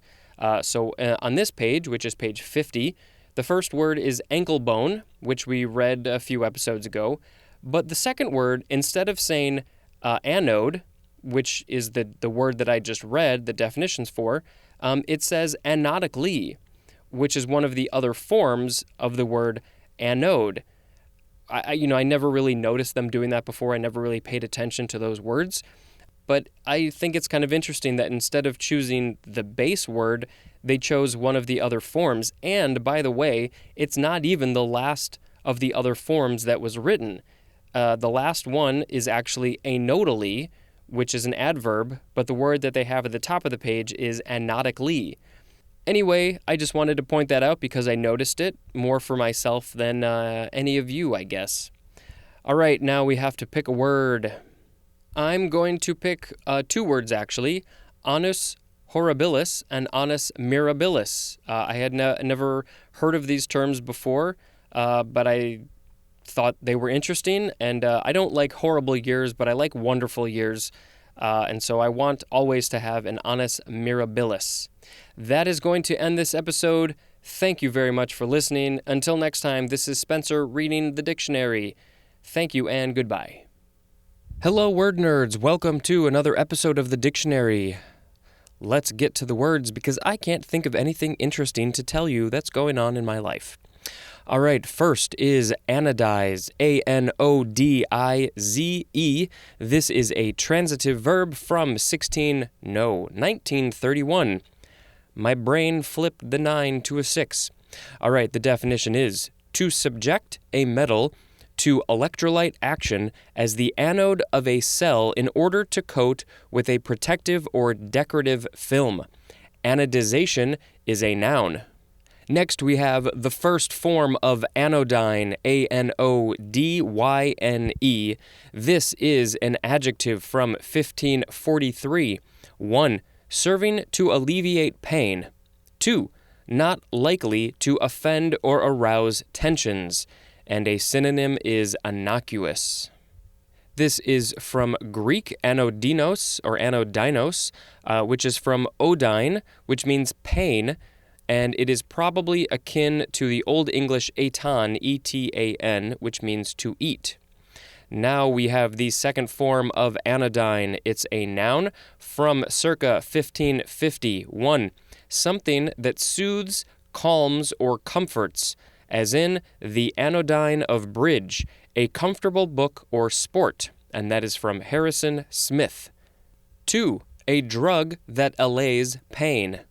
So on this page, which is page 50, the first word is ankle bone, which we read a few episodes ago. But the second word, instead of saying anode, which is the word that I just read the definitions for, it says anodically, which is one of the other forms of the word anode. I never really noticed them doing that before. I never really paid attention to those words. But I think it's kind of interesting that instead of choosing the base word, they chose one of the other forms. And, by the way, it's not even the last of the other forms that was written. The last one is actually anodally, which is an adverb, but the word that they have at the top of the page is anodically. Anyway, I just wanted to point that out because I noticed it more for myself than any of you, I guess. All right, now we have to pick a word. I'm going to pick two words, actually, annus horribilis and annus mirabilis. I had never heard of these terms before, but I thought they were interesting, and I don't like horrible years, but I like wonderful years, and so I want always to have an annus mirabilis. That is going to end this episode. Thank you very much for listening. Until next time, this is Spencer reading the dictionary. Thank you and goodbye. Hello, word nerds. Welcome to another episode of the dictionary. Let's get to the words because I can't think of anything interesting to tell you that's going on in my life. All right, first is anodize, A-N-O-D-I-Z-E. This is a transitive verb from 1931. My brain flipped the 9 to a 6. All right, the definition is to subject a metal to electrolyte action as the anode of a cell in order to coat with a protective or decorative film. Anodization is a noun. Next, we have the first form of anodyne, A-N-O-D-Y-N-E. This is an adjective from 1543. 1. Serving to alleviate pain. 2. Not likely to offend or arouse tensions. And a synonym is innocuous. This is from Greek anodinos, or anodinos, which is from odyne, which means pain, and it is probably akin to the Old English etan, E-T-A-N, which means to eat. Now we have the second form of anodyne. It's a noun from circa 1550. 1. Something that soothes, calms, or comforts, as in the Anodyne of Bridge, a comfortable book or sport, and that is from Harrison Smith. 2. A drug that allays pain.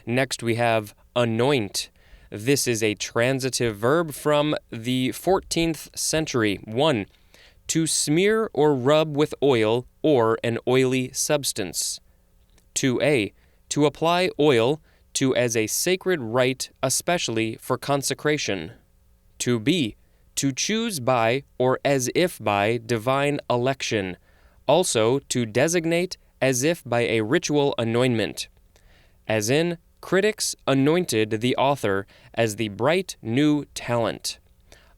Next we have anoint. This is a transitive verb from the 14th century. 1. To smear or rub with oil or an oily substance. 2a. To apply oil to as a sacred rite, especially for consecration. To be, to choose by or as if by divine election. Also, to designate as if by a ritual anointment. As in, critics anointed the author as the bright new talent.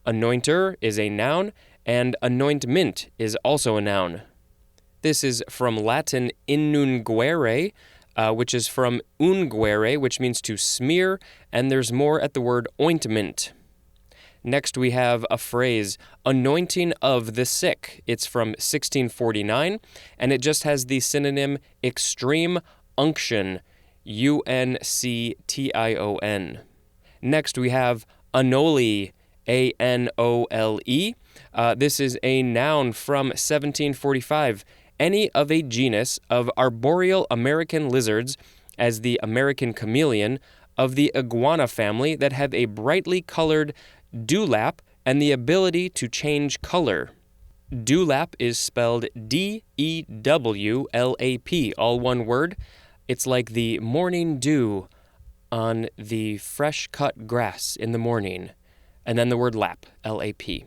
Anointer is a noun, and anointment is also a noun. This is from Latin innunguere, which is from unguere, which means to smear, and there's more at the word ointment. Next we have a phrase, anointing of the sick. It's from 1649, and it just has the synonym extreme unction, UNCTION. Next we have anole, ANOLE. This is a noun from 1745. Any of a genus of arboreal American lizards, as the American chameleon, of the iguana family that have a brightly colored dewlap and the ability to change color. Dewlap is spelled D-E-W-L-A-P, all one word. It's like the morning dew on the fresh-cut grass in the morning. And then the word lap, L-A-P.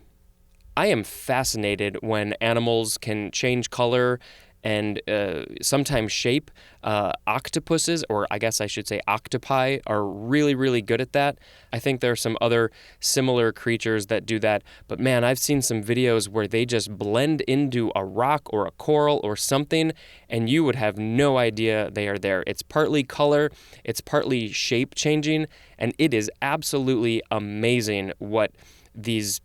I am fascinated when animals can change color and sometimes shape. Octopuses, or I guess I should say octopi, are really, really good at that. I think there are some other similar creatures that do that. But man, I've seen some videos where they just blend into a rock or a coral or something, and you would have no idea they are there. It's partly color, it's partly shape changing, and it is absolutely amazing what these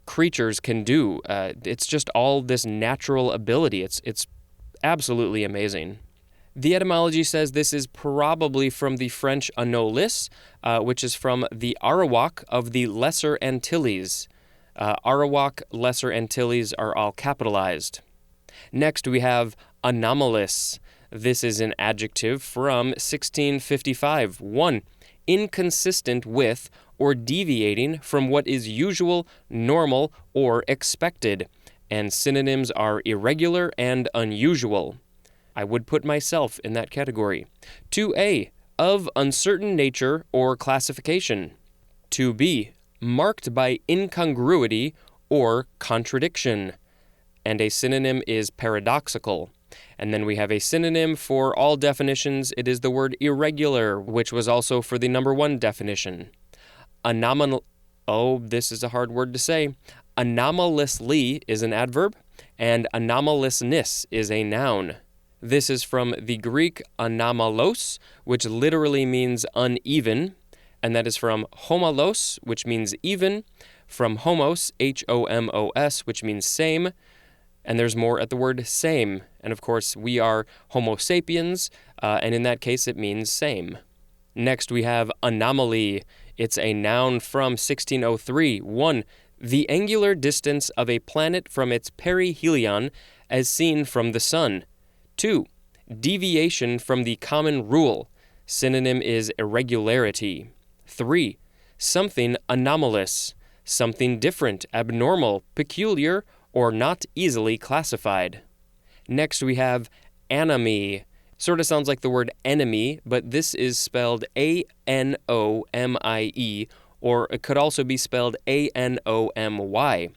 creatures can do. It's just all this natural ability. It's absolutely amazing. The etymology says this is probably from the French anolis, which is from the Arawak of the Lesser Antilles. Arawak, Lesser Antilles are all capitalized. Next we have anomalous. This is an adjective from 1655. 1. Inconsistent with or deviating from what is usual, normal, or expected, and synonyms are irregular and unusual. I would put myself in that category. 2a, of uncertain nature or classification. 2b, marked by incongruity or contradiction, and a synonym is paradoxical. And then we have a synonym for all definitions. It is the word irregular, which was also for the number 1 definition. This is a hard word to say. Anomalously is an adverb, and anomalousness is a noun. This is from the Greek anomalos, which literally means uneven, and that is from homalos, which means even, from homos, H-O-M-O-S, which means same, and there's more at the word same. And of course, we are Homo sapiens, and in that case, it means same. Next, we have anomaly. It's a noun from 1603. 1. The angular distance of a planet from its perihelion as seen from the sun. 2. Deviation from the common rule. Synonym is irregularity. 3. Something anomalous. Something different, abnormal, peculiar, or not easily classified. Next we have anomy. Sort of sounds like the word enemy, but this is spelled A-N-O-M-I-E, or it could also be spelled A-N-O-M-Y.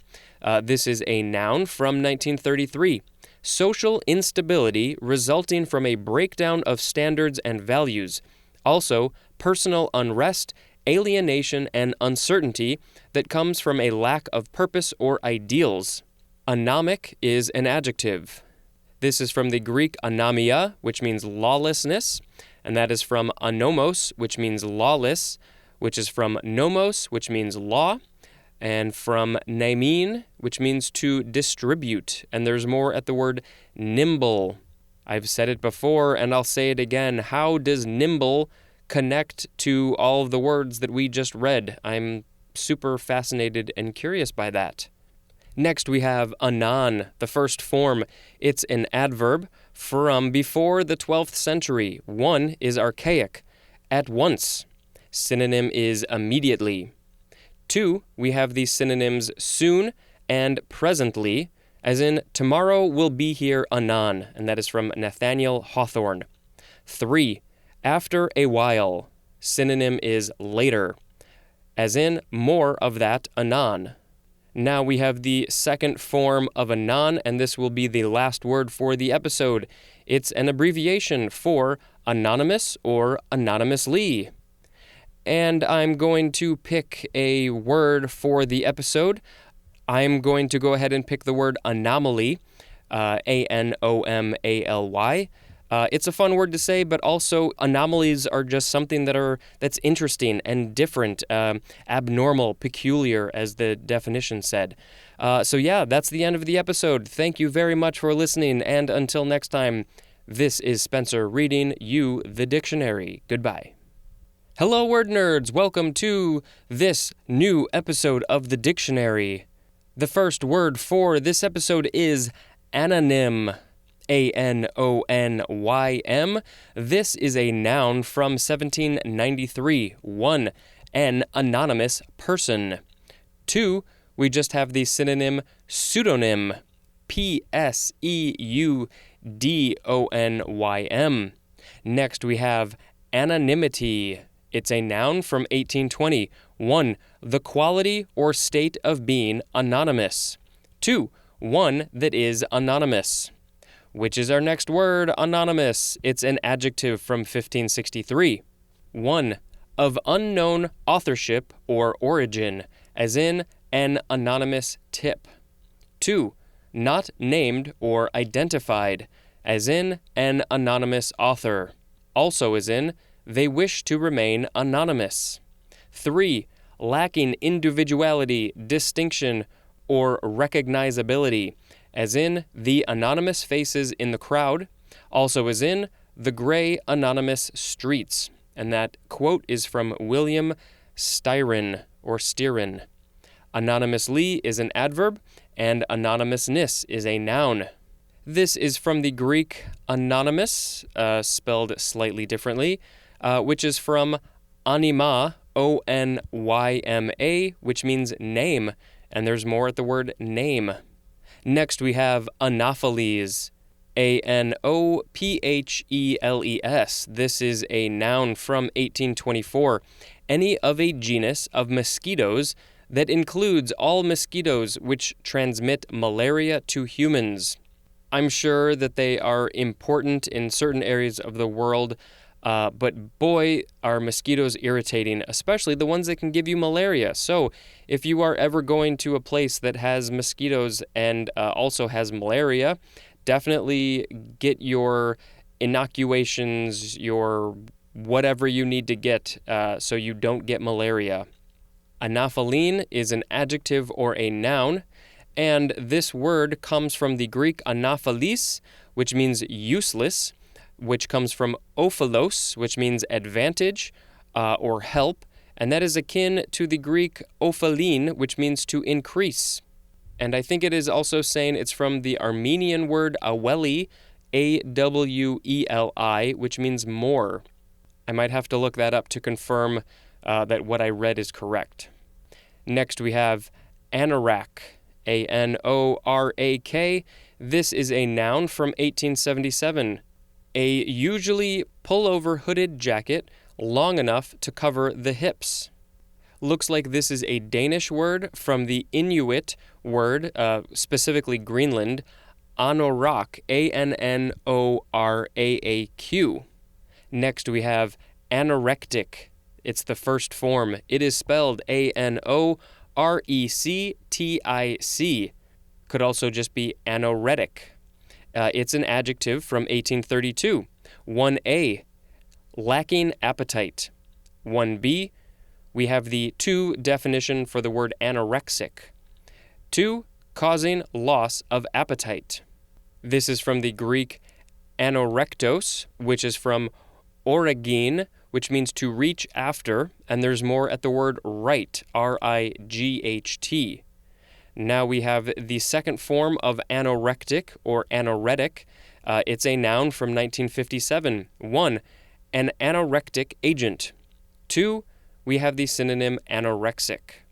This is a noun from 1933. Social instability resulting from a breakdown of standards and values. Also, personal unrest, alienation, and uncertainty that comes from a lack of purpose or ideals. Anomic is an adjective. This is from the Greek anomia, which means lawlessness, and that is from anomos, which means lawless, which is from nomos, which means law, and from naimin, which means to distribute, and there's more at the word nimble. I've said it before, and I'll say it again. How does nimble connect to all of the words that we just read? I'm super fascinated and curious by that. Next, we have anon, the first form. It's an adverb from before the 12th century. 1 is archaic, at once. Synonym is immediately. 2, we have the synonyms soon and presently, as in tomorrow will be here anon, and that is from Nathaniel Hawthorne. 3, after a while. Synonym is later. as in more of that anon. Now we have the second form of anon, and this will be the last word for the episode. It's an abbreviation for anonymous or anonymously. And I'm going to pick a word for the episode. I'm going to go ahead and pick the word anomaly, A-N-O-M-A-L-Y. It's a fun word to say, but also anomalies are just something that's interesting and different, abnormal, peculiar, as the definition said. So yeah, that's the end of the episode. Thank you very much for listening, and until next time, this is Spencer reading you the dictionary. Goodbye. Hello, word nerds! Welcome to this new episode of the dictionary. The first word for this episode is anonym. A-N-O-N-Y-M. This is a noun from 1793. 1. An anonymous person. 2. We just have the synonym pseudonym. P-S-E-U-D-O-N-Y-M. Next we have anonymity. It's a noun from 1820. 1. The quality or state of being anonymous. 2. One that is anonymous. Which is our next word, anonymous. It's an adjective from 1563. 1. Of unknown authorship or origin, as in an anonymous tip. 2. Not named or identified, as in an anonymous author. Also as in, they wish to remain anonymous. 3. Lacking individuality, distinction, or recognizability, as in the anonymous faces in the crowd, also as in the gray anonymous streets. And that quote is from William Styron. Anonymously is an adverb, and anonymousness is a noun. This is from the Greek anonymous, spelled slightly differently, which is from anima, O-N-Y-M-A, which means name, and there's more at the word name. Next we have anopheles, A-N-O-P-H-E-L-E-S. This is a noun from 1824. Any of a genus of mosquitoes that includes all mosquitoes which transmit malaria to humans. I'm sure that they are important in certain areas of the world, but boy, are mosquitoes irritating, especially the ones that can give you malaria. So if you are ever going to a place that has mosquitoes and also has malaria, definitely get your inoculations, your whatever you need to get so you don't get malaria. Anopheline is an adjective or a noun, and this word comes from the Greek anophelis, which means useless, which comes from ophelos, which means advantage or help, and that is akin to the Greek ophelin, which means to increase. And I think it is also saying it's from the Armenian word aweli, A-W-E-L-I, which means more. I might have to look that up to confirm that what I read is correct. Next we have anorak, A-N-O-R-A-K. This is a noun from 1877. A usually pullover hooded jacket long enough to cover the hips. Looks like this is a Danish word from the Inuit word, specifically Greenland, anorak, A-N-N-O-R-A-A-Q. Next we have anorectic. It's the first form. It is spelled A-N-O-R-E-C-T-I-C. Could also just be anoretic. It's an adjective from 1832. 1A, lacking appetite. 1B, we have the 2 definition for the word anorexic. 2, causing loss of appetite. This is from the Greek anorektos, which is from origin, which means to reach after, and there's more at the word right, R-I-G-H-T. Now we have the second form of anorectic or anoretic. It's a noun from 1957. 1, an anorectic agent. 2, we have the synonym anorexic.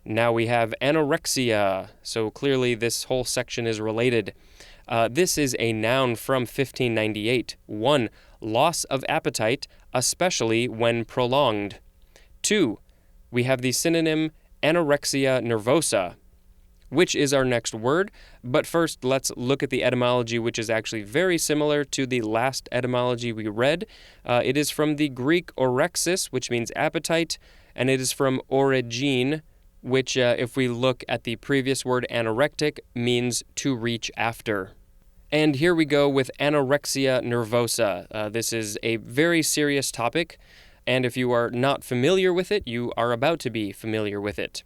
Now we have anorexia, so clearly this whole section is related. This is a noun from 1598. 1, loss of appetite, especially when prolonged. 2, We have the synonym anorexia nervosa, which is our next word. But first, let's look at the etymology, which is actually very similar to the last etymology we read. It is from the Greek orexis, which means appetite, and it is from origine, which, if we look at the previous word anorectic, means to reach after. And here we go with anorexia nervosa. This is a very serious topic, and if you are not familiar with it, you are about to be familiar with it.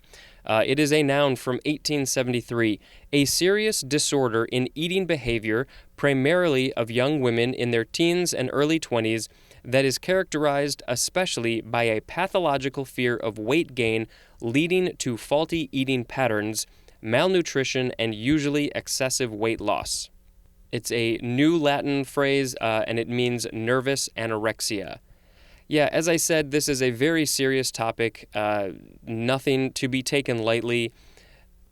It is a noun from 1873, a serious disorder in eating behavior, primarily of young women in their teens and early 20s, that is characterized especially by a pathological fear of weight gain leading to faulty eating patterns, malnutrition, and usually excessive weight loss. It's a new Latin phrase, and it means nervous anorexia. Yeah, as I said, this is a very serious topic, nothing to be taken lightly.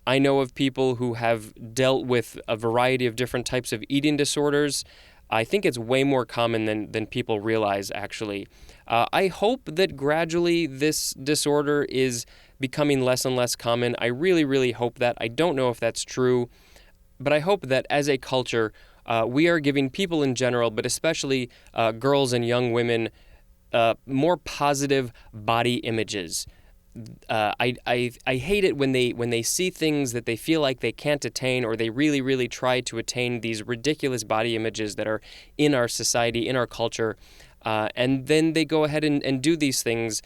I know of people who have dealt with a variety of different types of eating disorders. I think it's way more common than people realize, actually. I hope that gradually this disorder is becoming less and less common. I really, really hope that. I don't know if that's true, but I hope that as a culture, we are giving people in general, but especially girls and young women, more positive body images. I hate it when they see things that they feel like they can't attain, or they really, really try to attain these ridiculous body images that are in our society, in our culture, and then they go ahead and do these things.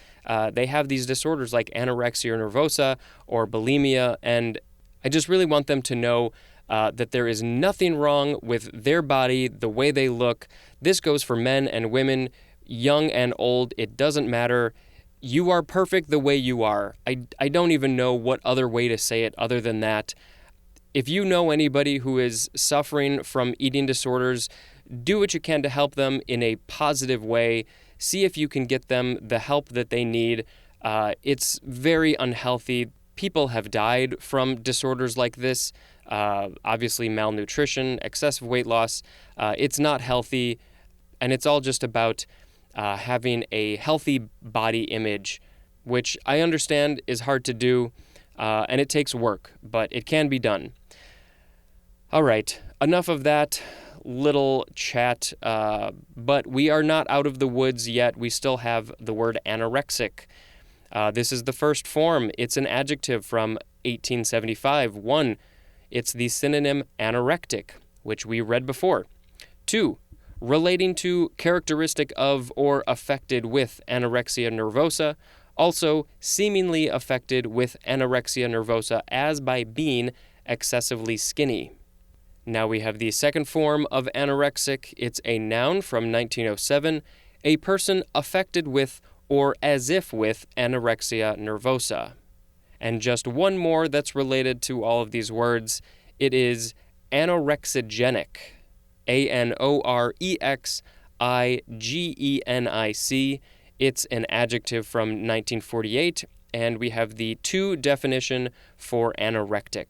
They have these disorders like anorexia nervosa or bulimia, and I just really want them to know that there is nothing wrong with their body, the way they look. This goes for men and women, young and old. It doesn't matter. You are perfect the way you are. I don't even know what other way to say it other than that. If you know anybody who is suffering from eating disorders, do what you can to help them in a positive way. See if you can get them the help that they need. It's very unhealthy. People have died from disorders like this. Obviously, malnutrition, excessive weight loss. It's not healthy, and it's all just about having a healthy body image, which I understand is hard to do, and it takes work, but it can be done. All right, enough of that little chat, but we are not out of the woods yet. We still have the word anorexic. This is the first form. It's an adjective from 1875. 1, it's the synonym anorectic, which we read before. 2, relating to, characteristic of, or affected with anorexia nervosa, also seemingly affected with anorexia nervosa as by being excessively skinny. Now we have the second form of anorexic. It's a noun from 1907, a person affected with or as if with anorexia nervosa. And just one more that's related to all of these words. It is anorexigenic. anorexigenic. It's an adjective from 1948, and we have the 2 definition for anorectic.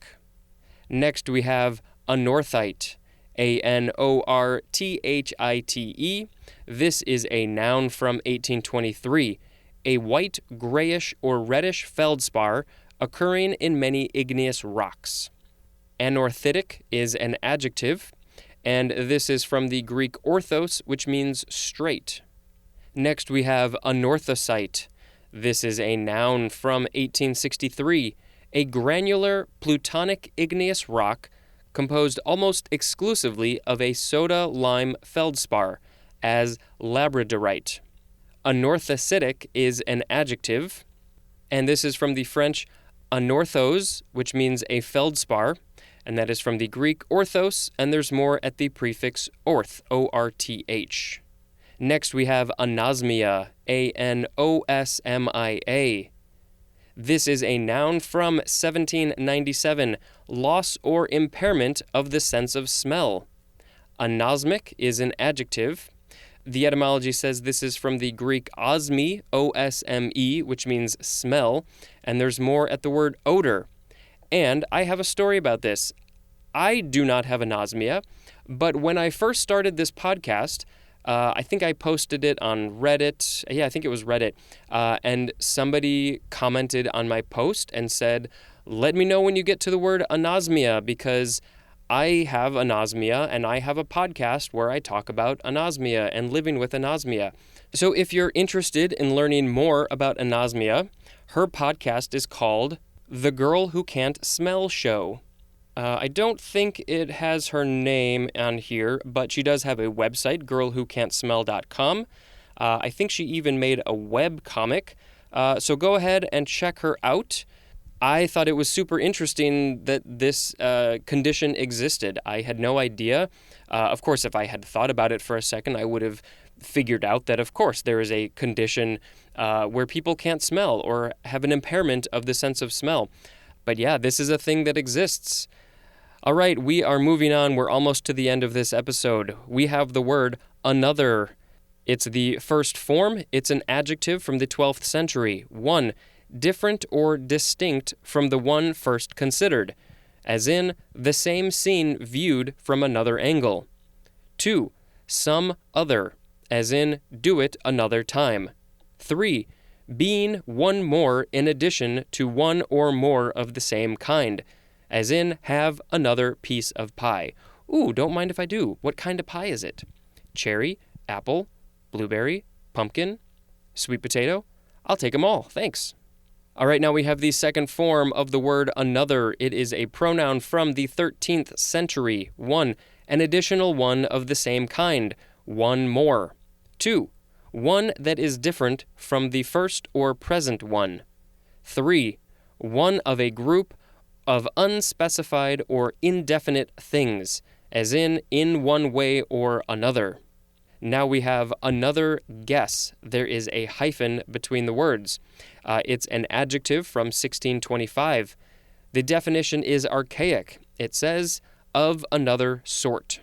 Next we have anorthite. anorthite. This is a noun from 1823, a white, grayish, or reddish feldspar occurring in many igneous rocks. Anorthitic is an adjective, and this is from the Greek orthos, which means straight. Next we have anorthosite. This is a noun from 1863, a granular plutonic igneous rock composed almost exclusively of a soda-lime feldspar, as labradorite. Anorthositic is an adjective, and this is from the French anorthos, which means a feldspar, and that is from the Greek orthos, and there's more at the prefix orth, O-R-T-H. Next we have anosmia, A-N-O-S-M-I-A. This is a noun from 1797, loss or impairment of the sense of smell. Anosmic is an adjective. The etymology says this is from the Greek osme, O-S-M-E, which means smell, and there's more at the word odor. And I have a story about this. I do not have anosmia, but when I first started this podcast, I think I posted it on Reddit. Yeah, I think it was Reddit. And somebody commented on my post and said, let me know when you get to the word anosmia, because I have anosmia and I have a podcast where I talk about anosmia and living with anosmia. So if you're interested in learning more about anosmia, her podcast is called The Girl Who Can't Smell Show. I don't think it has her name on here, but she does have a website, girlwhocan'tsmell.com. I think she even made a web comic. So go ahead and check her out. I thought it was super interesting that this condition existed. I had no idea. Of course, if I had thought about it for a second, I would have figured out that, of course, there is a condition where people can't smell or have an impairment of the sense of smell. But yeah, this is a thing that exists. All right, we are moving on. We're almost to the end of this episode. We have the word another. It's the first form. It's an adjective from the 12th century. 1. Different or distinct from the one first considered, as in the same scene viewed from another angle. 2. Some other, as in do it another time. 3. Being one more in addition to one or more of the same kind, as in have another piece of pie. Ooh, don't mind if I do. What kind of pie is it? Cherry, apple, blueberry, pumpkin, sweet potato? I'll take them all, thanks. All right, now we have the second form of the word another. It is a pronoun from the 13th century. 1. An additional one of the same kind. One more. 2. One that is different from the first or present one. 3. One of a group of unspecified or indefinite things, as in one way or another. Now we have another guess. There is a hyphen between the words. It's an adjective from 1625. The definition is archaic. It says, of another sort.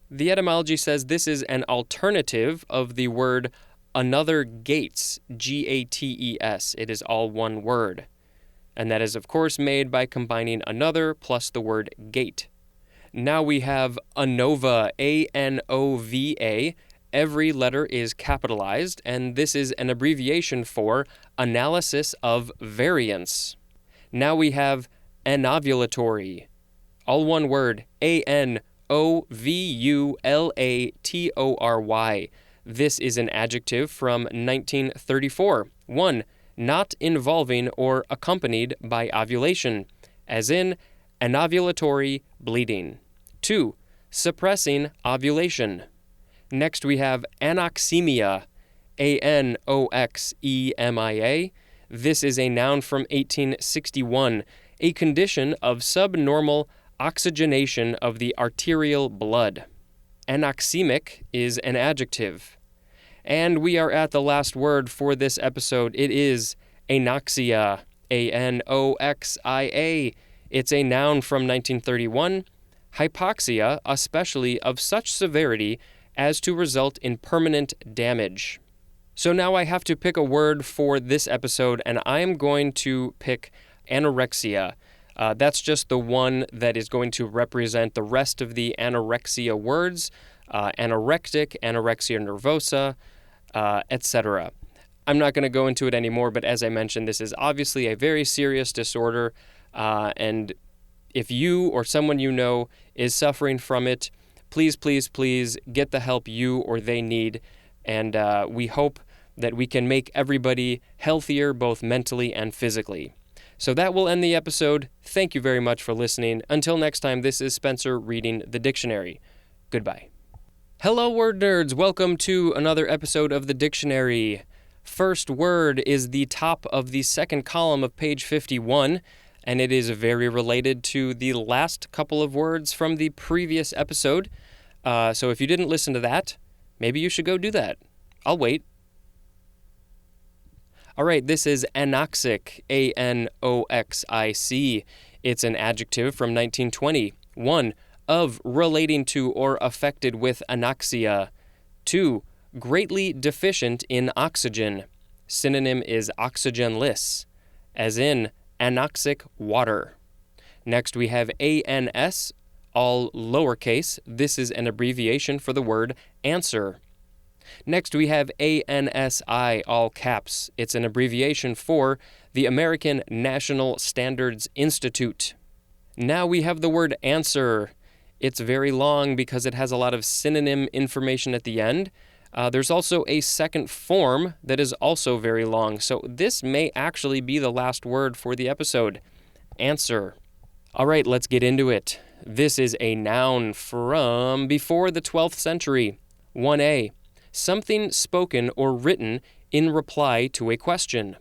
The etymology says this is an alternative of the word another gates, Gates. It is all one word. And that is, of course, made by combining another plus the word gate. Now we have ANOVA, A-N-O-V-A. Every letter is capitalized, and this is an abbreviation for analysis of variance. Now we have anovulatory. All one word, A-N-O-V-U-L-A-T-O-R-Y. This is an adjective from 1934. 1. Not involving or accompanied by ovulation, as in anovulatory bleeding. 2. Suppressing ovulation. Next we have anoxemia, A-N-O-X-E-M-I-A. This is a noun from 1861, a condition of subnormal oxygenation of the arterial blood. Anoxemic is an adjective. And we are at the last word for this episode. It is anoxia, A-N-O-X-I-A. It's a noun from 1931. Hypoxia, especially of such severity as to result in permanent damage. So now I have to pick a word for this episode, and I am going to pick anorexia. That's just the one that is going to represent the rest of the anorexia words, anorectic, anorexia nervosa, etc. I'm not going to go into it anymore, but as I mentioned, this is obviously a very serious disorder, and if you or someone you know is suffering from it, please, please, please get the help you or they need, and we hope that we can make everybody healthier both mentally and physically. So that will end the episode. Thank you very much for listening. Until next time, this is Spencer reading the dictionary. Goodbye. Hello, word nerds. Welcome to another episode of the dictionary. First word is the top of the second column of page 51, and it is very related to the last couple of words from the previous episode. So if you didn't listen to that, maybe you should go do that. I'll wait. All right, this is anoxic, A-N-O-X-I-C. It's an adjective from 1920. 1. Of, relating to, or affected with anoxia. 2. Greatly deficient in oxygen. Synonym is oxygenless, as in anoxic water. Next we have ANS, all lowercase. This is an abbreviation for the word answer. Next, we have ANSI, all caps. It's an abbreviation for the American National Standards Institute. Now we have the word answer. It's very long because it has a lot of synonym information at the end. There's also a second form that is also very long, so this may actually be the last word for the episode. Answer. All right, let's get into it. This is a noun from before the 12th century. 1a, something spoken or written in reply to a question.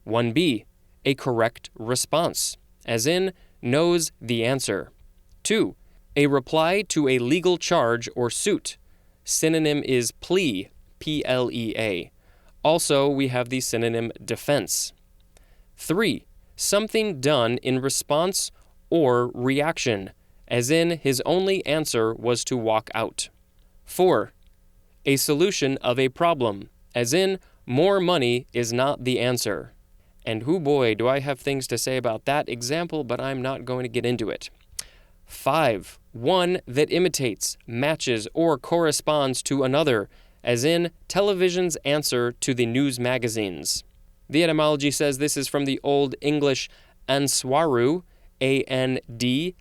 1b, a correct response, as in knows the answer. 2, a reply to a legal charge or suit. Synonym is plea, P-L-E-A. Also, we have the synonym defense. 3, something done in response or reaction, as in his only answer was to walk out. 4, a solution of a problem, as in more money is not the answer. And hoo boy, do I have things to say about that example, but I'm not going to get into it. 5, one that imitates, matches, or corresponds to another, as in television's answer to the news magazines. The etymology says this is from the Old English answaru, A-N-D-S-W-A-R-U.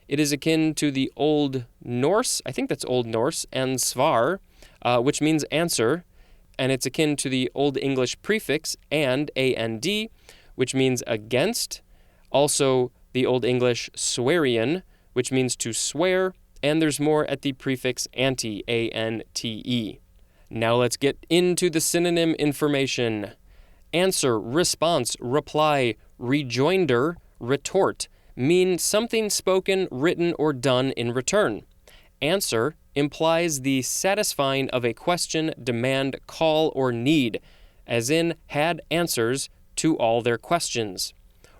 It is akin to the Old Norse, I think that's Old Norse, ansvar, which means answer, and it's akin to the Old English prefix and, A-N-D, which means against. Also, the Old English swearian, which means to swear, and there's more at the prefix ante, A-N-T-E. Now let's get into the synonym information. Answer, response, reply, rejoinder, retort mean something spoken, written, or done in return. Answer implies the satisfying of a question, demand, call, or need, as in had answers to all their questions.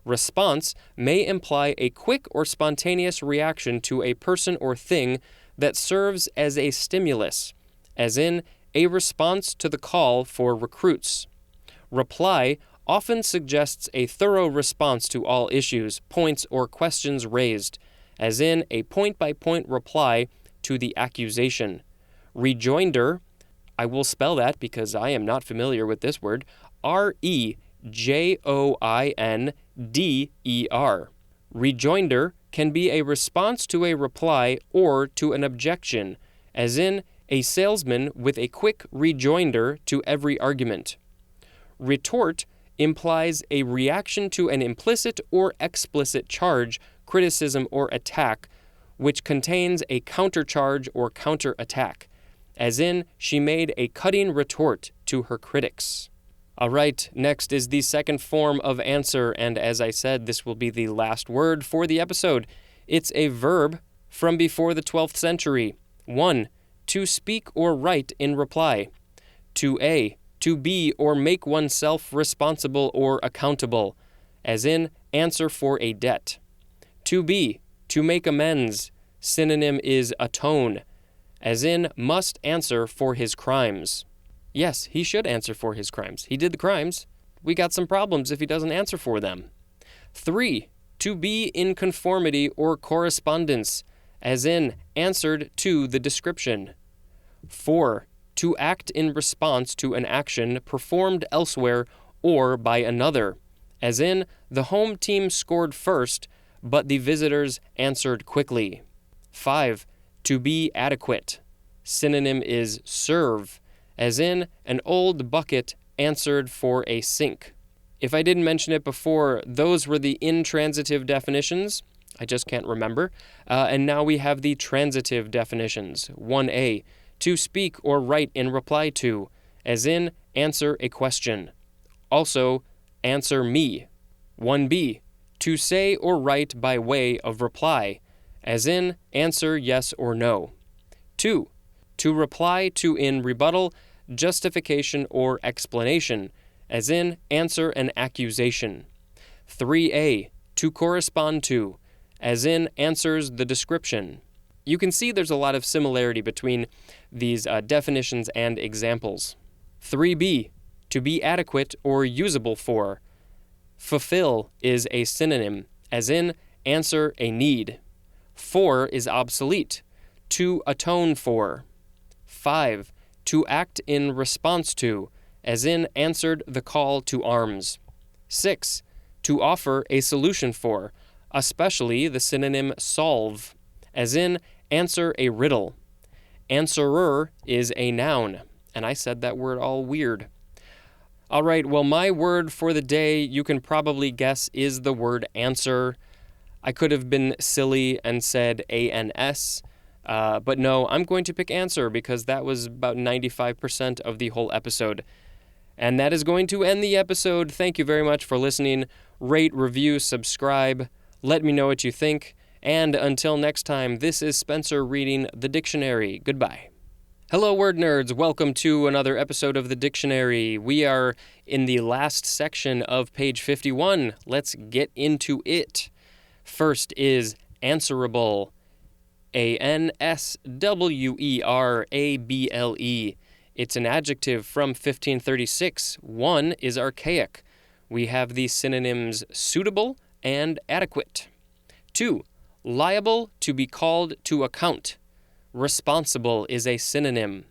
Response may imply a quick or spontaneous reaction to a person or thing that serves as a stimulus, as in a response to the call for recruits. Reply often suggests a thorough response to all issues, points, or questions raised, as in a point-by-point reply to the accusation. Rejoinder, I will spell that because I am not familiar with this word, R-E-J-O-I-N-D-E-R. Rejoinder can be a response to a reply or to an objection, as in a salesman with a quick rejoinder to every argument. Retort implies a reaction to an implicit or explicit charge, criticism, or attack, which contains a countercharge or counterattack, as in she made a cutting retort to her critics. All right, next is the second form of answer, and as I said, this will be the last word for the episode. It's a verb from before the 12th century. 1, to speak or write in reply. 2a, to be or make oneself responsible or accountable, as in answer for a debt. 2b, to make amends. Synonym is atone, as in must answer for his crimes. Yes, he should answer for his crimes. He did the crimes. We got some problems if he doesn't answer for them. 3, to be in conformity or correspondence, as in answered to the description. 4, to act in response to an action performed elsewhere or by another, as in the home team scored first, but the visitors answered quickly. 5, to be adequate. Synonym is serve, as in an old bucket answered for a sink. If I didn't mention it before, those were the intransitive definitions. I just can't remember. And now we have the transitive definitions. 1a, to speak or write in reply to, as in answer a question. Also, answer me. 1b, to say or write by way of reply, as in answer yes or no. 2, to reply to in rebuttal, justification, or explanation, as in answer an accusation. 3a, to correspond to, as in answers the description. You can see there's a lot of similarity between these definitions and examples. 3b, to be adequate or usable for. Fulfill is a synonym, as in answer a need. 4 is obsolete, to atone for. 5. To act in response to, as in answered the call to arms. 6. To offer a solution for, especially the synonym solve, as in answer a riddle. Answerer is a noun, and I said that word all weird. All right, well, my word for the day, you can probably guess, is the word answer. I could have been silly and said ANS, but no, I'm going to pick answer because that was about 95% of the whole episode. And that is going to end the episode. Thank you very much for listening. Rate, review, subscribe. Let me know what you think. And until next time, this is Spencer reading the dictionary. Goodbye. Hello, word nerds. Welcome to another episode of the dictionary. We are in the last section of page 51. Let's get into it. First is answerable. ANSWERABLE. It's an adjective from 1536. 1 is archaic. We have the synonyms suitable and adequate. 2. Liable to be called to account. Responsible is a synonym.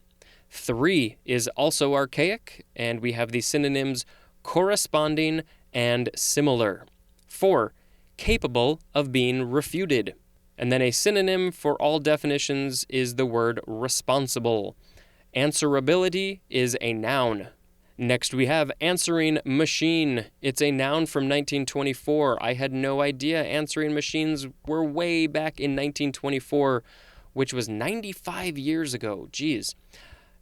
3 is also archaic, and we have the synonyms corresponding and similar. 4. Capable of being refuted. And then a synonym for all definitions is the word responsible. Answerability is a noun. Next we have answering machine. It's a noun from 1924. I had no idea answering machines were way back in 1924, which was 95 years ago. Geez.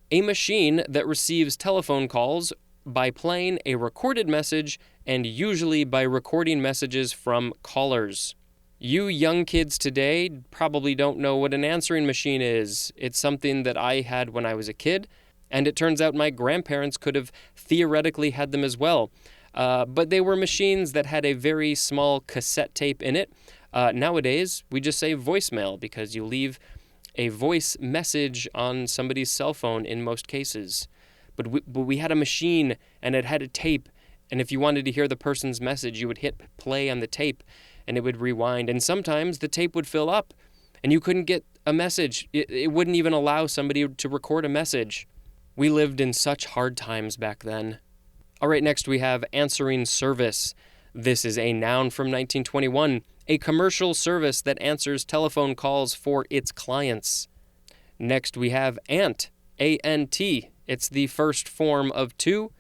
A machine that receives telephone calls by playing a recorded message and usually by recording messages from callers. You young kids today probably don't know what an answering machine is. It's something that I had when I was a kid, and it turns out my grandparents could have theoretically had them as well. But they were machines that had a very small cassette tape in it. Nowadays, we just say voicemail because you leave a voice message on somebody's cell phone in most cases. But we had a machine, and it had a tape, and if you wanted to hear the person's message, you would hit play on the tape, and it would rewind. And sometimes the tape would fill up, and you couldn't get a message. It wouldn't even allow somebody to record a message. We lived in such hard times back then. All right, next we have answering service. This is a noun from 1921, a commercial service that answers telephone calls for its clients. Next we have ant, A-N-T. It's the first form of two.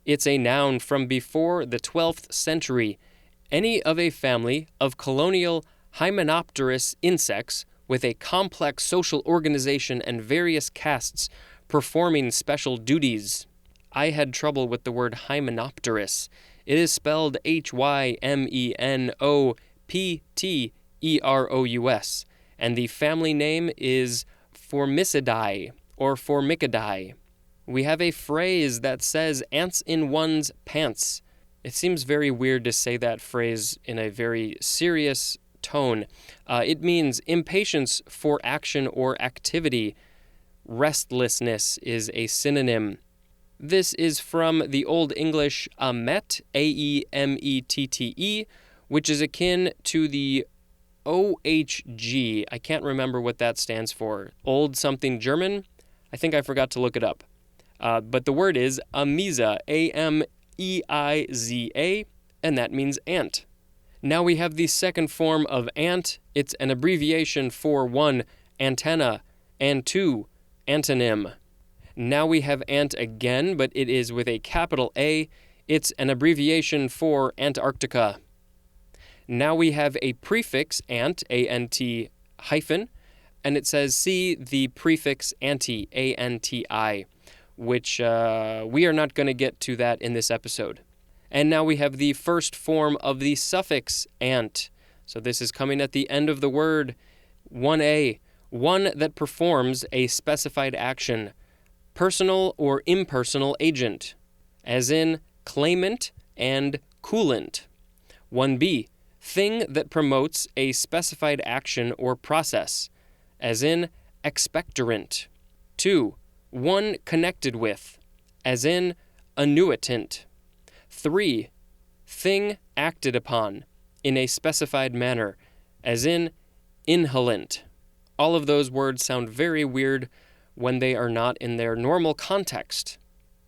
It's a noun from before the 12th century. Any of a family of colonial hymenopterous insects with a complex social organization and various castes performing special duties. I had trouble with the word hymenopterous. It is spelled Hymenopterous, and the family name is Formicidae or Formicidae. We have a phrase that says ants in one's pants. It seems very weird to say that phrase in a very serious tone. It means impatience for action or activity. Restlessness is a synonym. This is from the Old English amet, A-E-M-E-T-T-E, which is akin to the OHG. I can't remember what that stands for. Old something German? I think I forgot to look it up. But the word is ameiza, A-M-E-I-Z-A, and that means ant. Now we have the second form of ant. It's an abbreviation for 1, antenna, and 2, antonym. Now we have ant again, but it is with a capital A. It's an abbreviation for Antarctica. Now we have a prefix ant, A-N-T hyphen, and it says see the prefix anti, A-N-T-I, which we are not going to get to that in this episode. And now we have the first form of the suffix ant. So this is coming at the end of the word. 1a, one that performs a specified action. Personal or impersonal agent, as in claimant and coolant. 1b, thing that promotes a specified action or process, as in expectorant. 2, one connected with, as in annuitant. 3, thing acted upon in a specified manner, as in inhalant. All of those words sound very weird. when they are not in their normal context.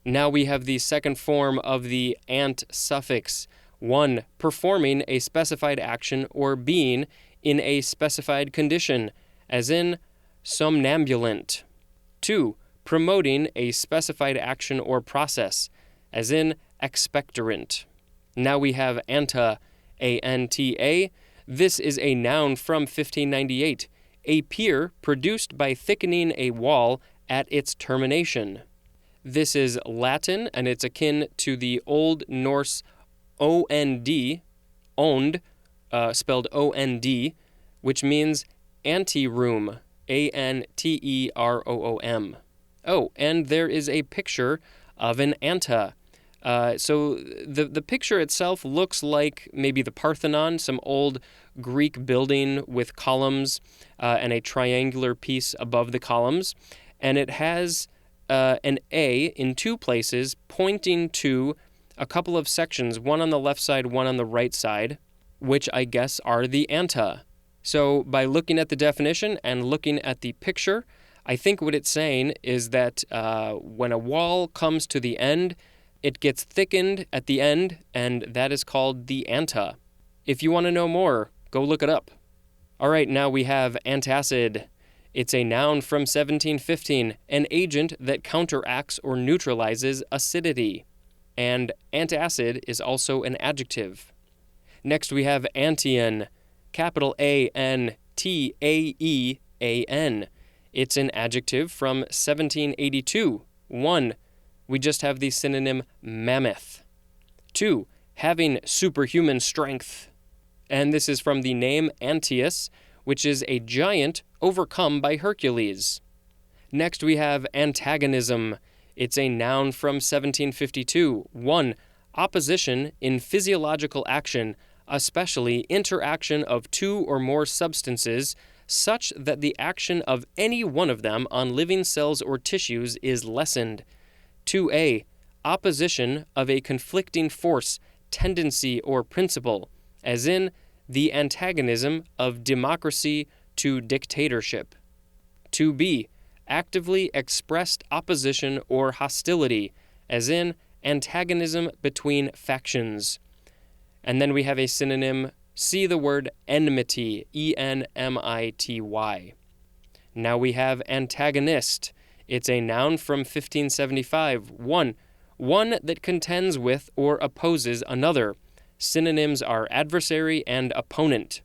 Now we have the second form of the ant suffix. 1. Performing a specified action or being in a specified condition, as in somnambulant. 2. Promoting a specified action or process, as in expectorant. Now we have anta, A-N-T-A. This is a noun from 1598, a pier produced by thickening a wall at its termination. This is Latin, and it's akin to the Old Norse O-N-D, ond, spelled O-N-D, which means anteroom, A-N-T-E-R-O-O-M. Oh, and there is a picture of an anta. So the picture itself looks like maybe the Parthenon, some old Greek building with columns and a triangular piece above the columns. And it has an A in two places pointing to a couple of sections, one on the left side, one on the right side, which I guess are the anta. So by looking at the definition and looking at the picture, I think what it's saying is that when a wall comes to the end, it gets thickened at the end, and that is called the anta. If you want to know more, go look it up. All right, now we have antacid. It's a noun from 1715, an agent that counteracts or neutralizes acidity. And antacid is also an adjective. Next we have antian, capital A-N-T-A-E-A-N. It's an adjective from 1782. 1. We just have the synonym mammoth. 2. Having superhuman strength. And this is from the name Antaeus, which is a giant overcome by Hercules. Next we have antagonism. It's a noun from 1752. 1. Opposition in physiological action, especially interaction of two or more substances, such that the action of any one of them on living cells or tissues is lessened. 2a. Opposition of a conflicting force, tendency, or principle, as in the antagonism of democracy to dictatorship. 2b. Actively expressed opposition or hostility, as in antagonism between factions. And then we have a synonym, see the word enmity, E-N-M-I-T-Y. Now we have antagonist. It's a noun from 1575. 1. One that contends with or opposes another. Synonyms are adversary and opponent.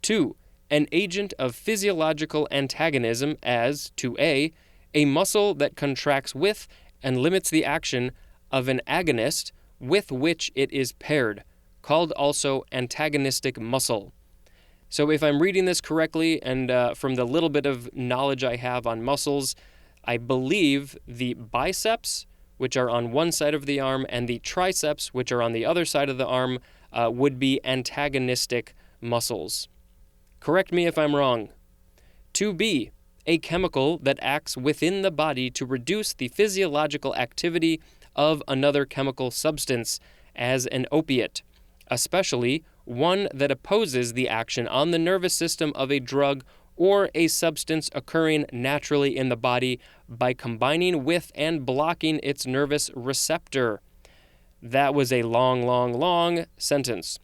2. An agent of physiological antagonism as, 2a, a muscle that contracts with and limits the action of an agonist with which it is paired, called also antagonistic muscle. So if I'm reading this correctly, and from the little bit of knowledge I have on muscles, I believe the biceps, which are on one side of the arm, and the triceps, which are on the other side of the arm, would be antagonistic muscles. Correct me if I'm wrong. 2b, a chemical that acts within the body to reduce the physiological activity of another chemical substance, as an opiate, especially one that opposes the action on the nervous system of a drug or a substance occurring naturally in the body by combining with and blocking its nervous receptor. That was a long sentence.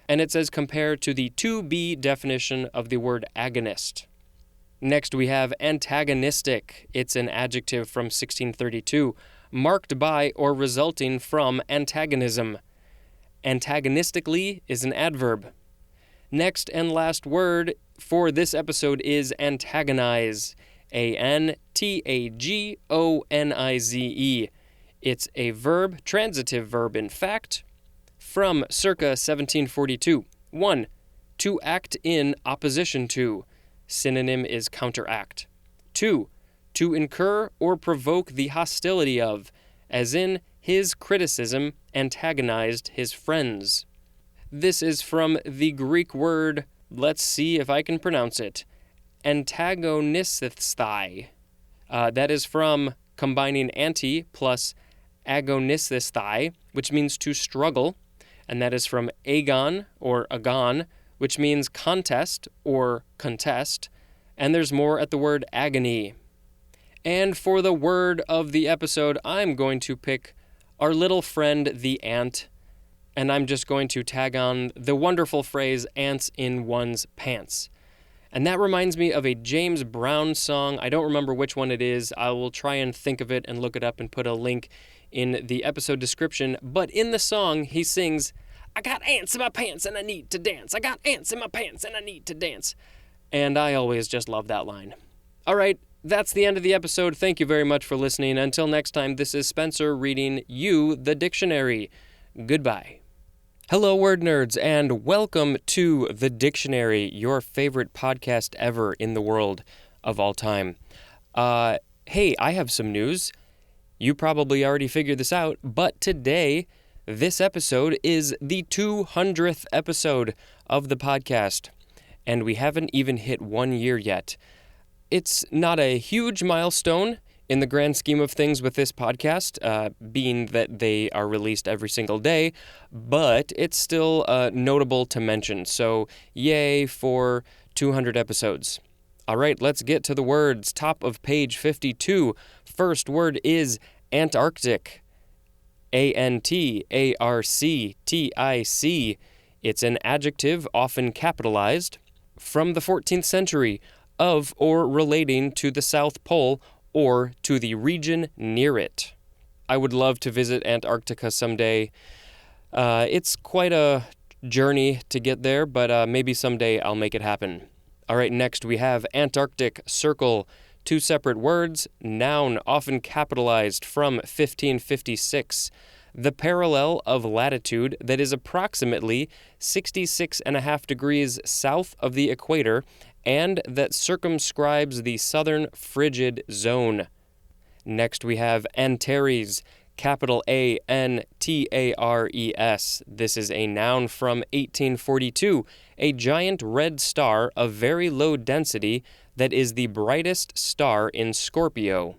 And it says compared to the 2b definition of the word agonist. Next we have antagonistic. It's an adjective from 1632, marked by or resulting from antagonism. Antagonistically is an adverb. Next and last word for this episode is antagonize. A-N-T-A-G-O-N-I-Z-E. It's a verb, transitive verb in fact, from circa 1742. 1. To act in opposition to. Synonym is counteract. 2. To incur or provoke the hostility of, as in his criticism antagonized his friends. This is from the Greek word, let's see if I can pronounce it, antagonisthai. That is from combining anti plus agonisthai, which means to struggle, and that is from agon or agon, which means contest or contest, and there's more at the word agony. And for the word of the episode, I'm going to pick our little friend, the ant, and I'm just going to tag on the wonderful phrase, ants in one's pants. And that reminds me of a James Brown song. I don't remember which one it is. I will try and think of it and look it up and put a link in the episode description. But in the song, he sings, "I got ants in my pants and I need to dance. I got ants in my pants and I need to dance." And I always just love that line. All right, that's the end of the episode. Thank you very much for listening. Until next time, this is Spencer reading you the dictionary. Goodbye. Hello, word nerds, and welcome to The Dictionary, your favorite podcast ever in the world of all time. Hey, I have some news. You probably already figured this out, but today, this episode is the 200th episode of the podcast, and we haven't even hit 1 year yet. It's not a huge milestone in the grand scheme of things with this podcast, being that they are released every single day, but it's still notable to mention. So, yay for 200 episodes. All right, let's get to the words. Top of page 52. First word is Antarctic. Antarctic. It's an adjective often capitalized from the 14th century of or relating to the South Pole or to the region near it. I would love to visit Antarctica someday. It's quite a journey to get there, but maybe someday I'll make it happen. All right, next we have Antarctic circle. 2 separate words, noun often capitalized from 1556. The parallel of latitude that is approximately 66.5 degrees south of the equator and that circumscribes the southern frigid zone. Next we have Antares, capital Antares. This is a noun from 1842, a giant red star of very low density that is the brightest star in Scorpio.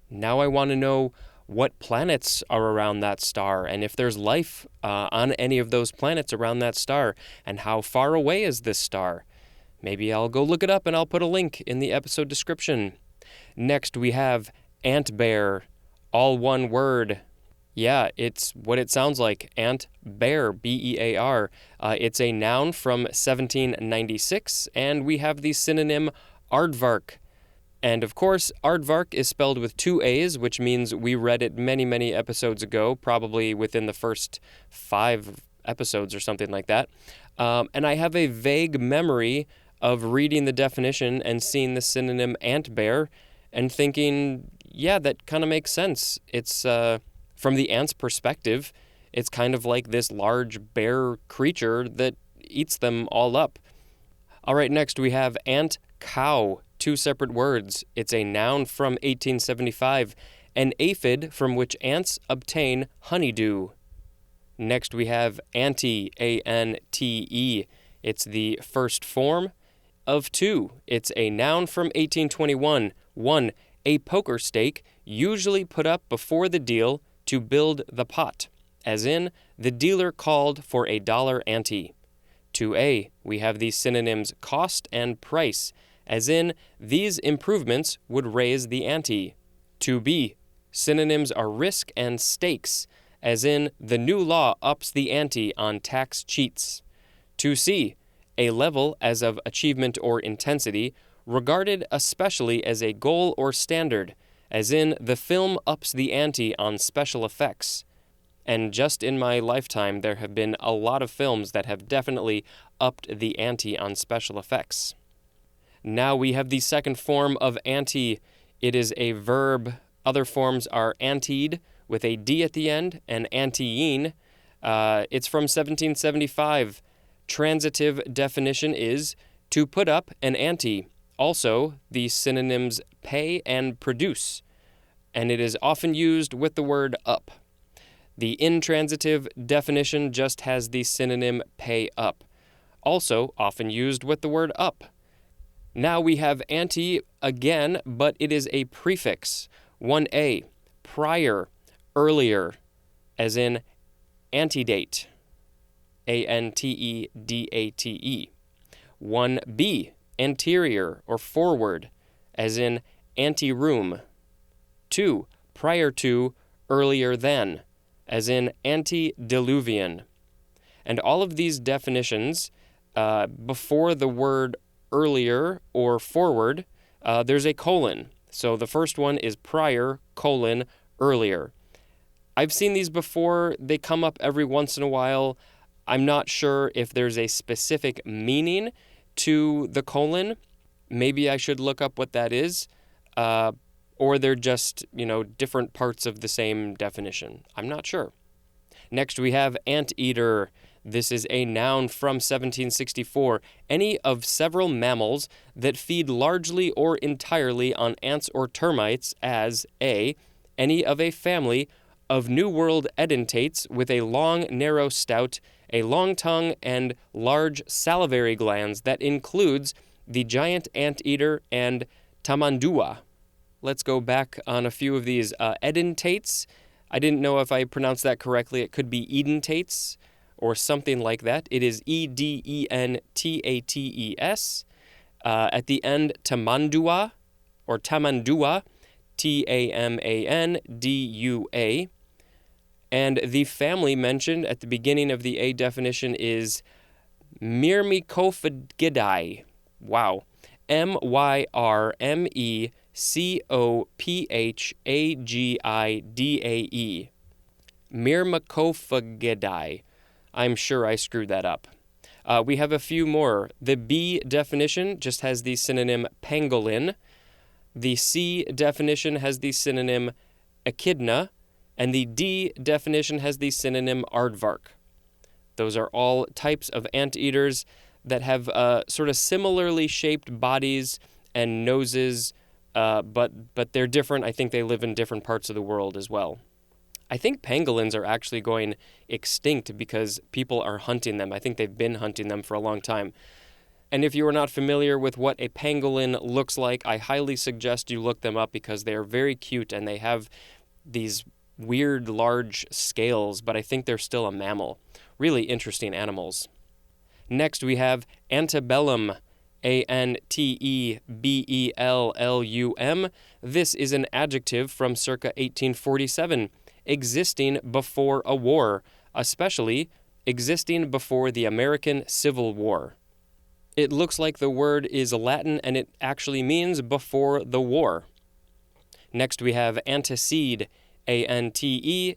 Now I want to know what planets are around that star and if there's life on any of those planets around that star, and how far away is this star? Maybe I'll go look it up and I'll put a link in the episode description. Next we have ant bear, all one word. Yeah, it's what it sounds like, ant bear, B-E-A-R. It's a noun from 1796, and we have the synonym aardvark. And of course, aardvark is spelled with 2 A's, which means we read it many, many episodes ago, probably within the first 5 episodes or something like that. And I have a vague memory of reading the definition and seeing the synonym ant bear and thinking, yeah, that kind of makes sense. It's, from the ant's perspective, it's kind of like this large bear creature that eats them all up. All right, next we have ant cow, 2 separate words. It's a noun from 1875, an aphid from which ants obtain honeydew. Next we have ante, A-N-T-E. It's the first form of 2. It's a noun from 1821. 1. A poker stake, usually put up before the deal to build the pot, as in, the dealer called for $1 ante. 2A, we have the synonyms cost and price, as in, these improvements would raise the ante. 2B, synonyms are risk and stakes, as in, the new law ups the ante on tax cheats. 2C, a level as of achievement or intensity, regarded especially as a goal or standard, as in, the film ups the ante on special effects. And just in my lifetime, there have been a lot of films that have definitely upped the ante on special effects. Now we have the second form of ante. It is a verb. Other forms are anteed, with a D at the end, and anteine. It's from 1775. Transitive definition is to put up an ante. Also, the synonyms pay and produce, and it is often used with the word up. The intransitive definition just has the synonym pay up, also often used with the word up. Now we have ante again, but it is a prefix. 1A, prior, earlier, as in antedate, A-N-T-E-D-A-T-E. 1B, anterior or forward, as in anteroom, 2, prior to, earlier than, as in antediluvian. And all of these definitions, before the word earlier or forward, there's a colon. So the first one is prior, colon, earlier. I've seen these before. They come up every once in a while. I'm not sure if there's a specific meaning to the colon. Maybe I should look up what that is. Or they're just, different parts of the same definition. I'm not sure. Next, we have anteater. This is a noun from 1764. Any of several mammals that feed largely or entirely on ants or termites as A, any of a family of New World edentates with a long, narrow snout, a long tongue, and large salivary glands that includes the giant anteater and tamandua. Let's go back on a few of these. Edentates. I didn't know if I pronounced that correctly. It could be edentates or something like that. It is edentates. At the end, tamandua or tamandua, tamandua. And the family mentioned at the beginning of the A definition is Myrmecophagidae. Wow. Myrmecophagidae. Myrmecophagidae. I'm sure I screwed that up. We have a few more. The B definition just has the synonym pangolin. The C definition has the synonym echidna. And the D definition has the synonym aardvark. Those are all types of anteaters that have sort of similarly shaped bodies and noses, but they're different. I think they live in different parts of the world as well. I think pangolins are actually going extinct because people are hunting them. I think they've been hunting them for a long time. And if you are not familiar with what a pangolin looks like, I highly suggest you look them up because they are very cute and they have these weird large scales, but I think they're still a mammal. Really interesting animals. Next we have antebellum, antebellum. This is an adjective from circa 1847, existing before a war, especially existing before the American Civil War. It looks like the word is Latin and it actually means before the war. Next we have antecede, antecede.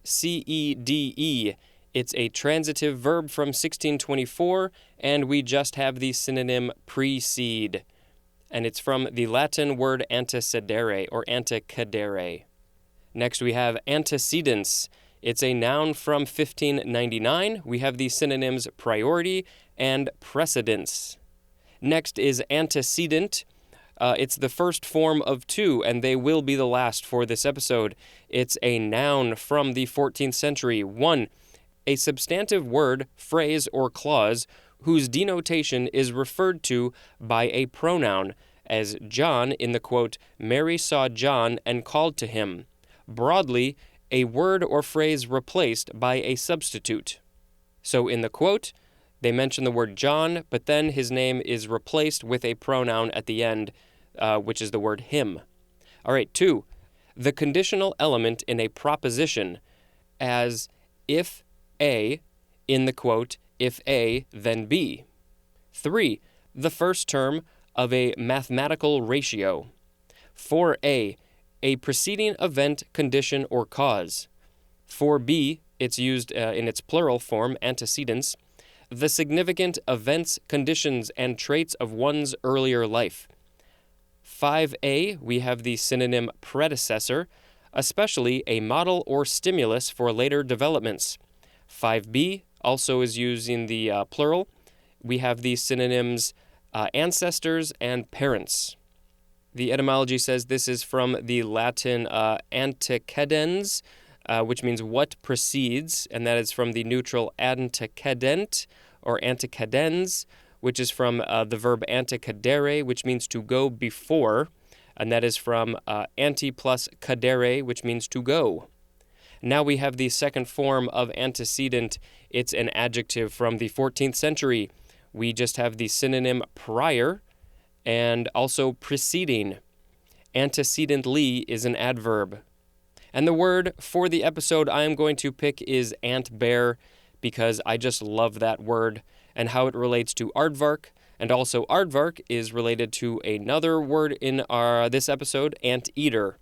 It's a transitive verb from 1624, and we just have the synonym precede. And it's from the Latin word antecedere or antecedere. Next we have antecedents. It's a noun from 1599. We have the synonyms priority and precedence. Next is antecedent. It's the first form of two, and they will be the last for this episode. It's a noun from the 14th century. 1. A substantive word, phrase, or clause whose denotation is referred to by a pronoun, as John in the quote, Mary saw John and called to him. Broadly, a word or phrase replaced by a substitute. So in the quote, they mention the word John, but then his name is replaced with a pronoun at the end, which is the word him. All right, 2. The conditional element in a proposition, as if A, in the quote, if A, then B. 3. The first term of a mathematical ratio. 4A, a preceding event, condition, or cause. 4B, it's used in its plural form, antecedents, the significant events, conditions, and traits of one's earlier life. 5A, we have the synonym predecessor, especially a model or stimulus for later developments. 5B also is using the plural. We have the synonyms ancestors and parents. The etymology says this is from the Latin antecedens, which means what precedes, and that is from the neutral antecedent or antecedens, which is from the verb antecedere, which means to go before, and that is from ante plus cadere, which means to go. Now we have the second form of antecedent. It's an adjective from the 14th century. We just have the synonym prior and also preceding. Antecedently is an adverb. And the word for the episode I am going to pick is ant-bear, because I just love that word and how it relates to aardvark. And also aardvark is related to another word in this episode, anteater.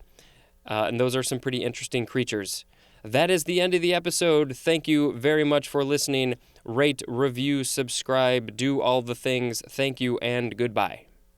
And those are some pretty interesting creatures. That is the end of the episode. Thank you very much for listening. Rate, review, subscribe, do all the things. Thank you and goodbye.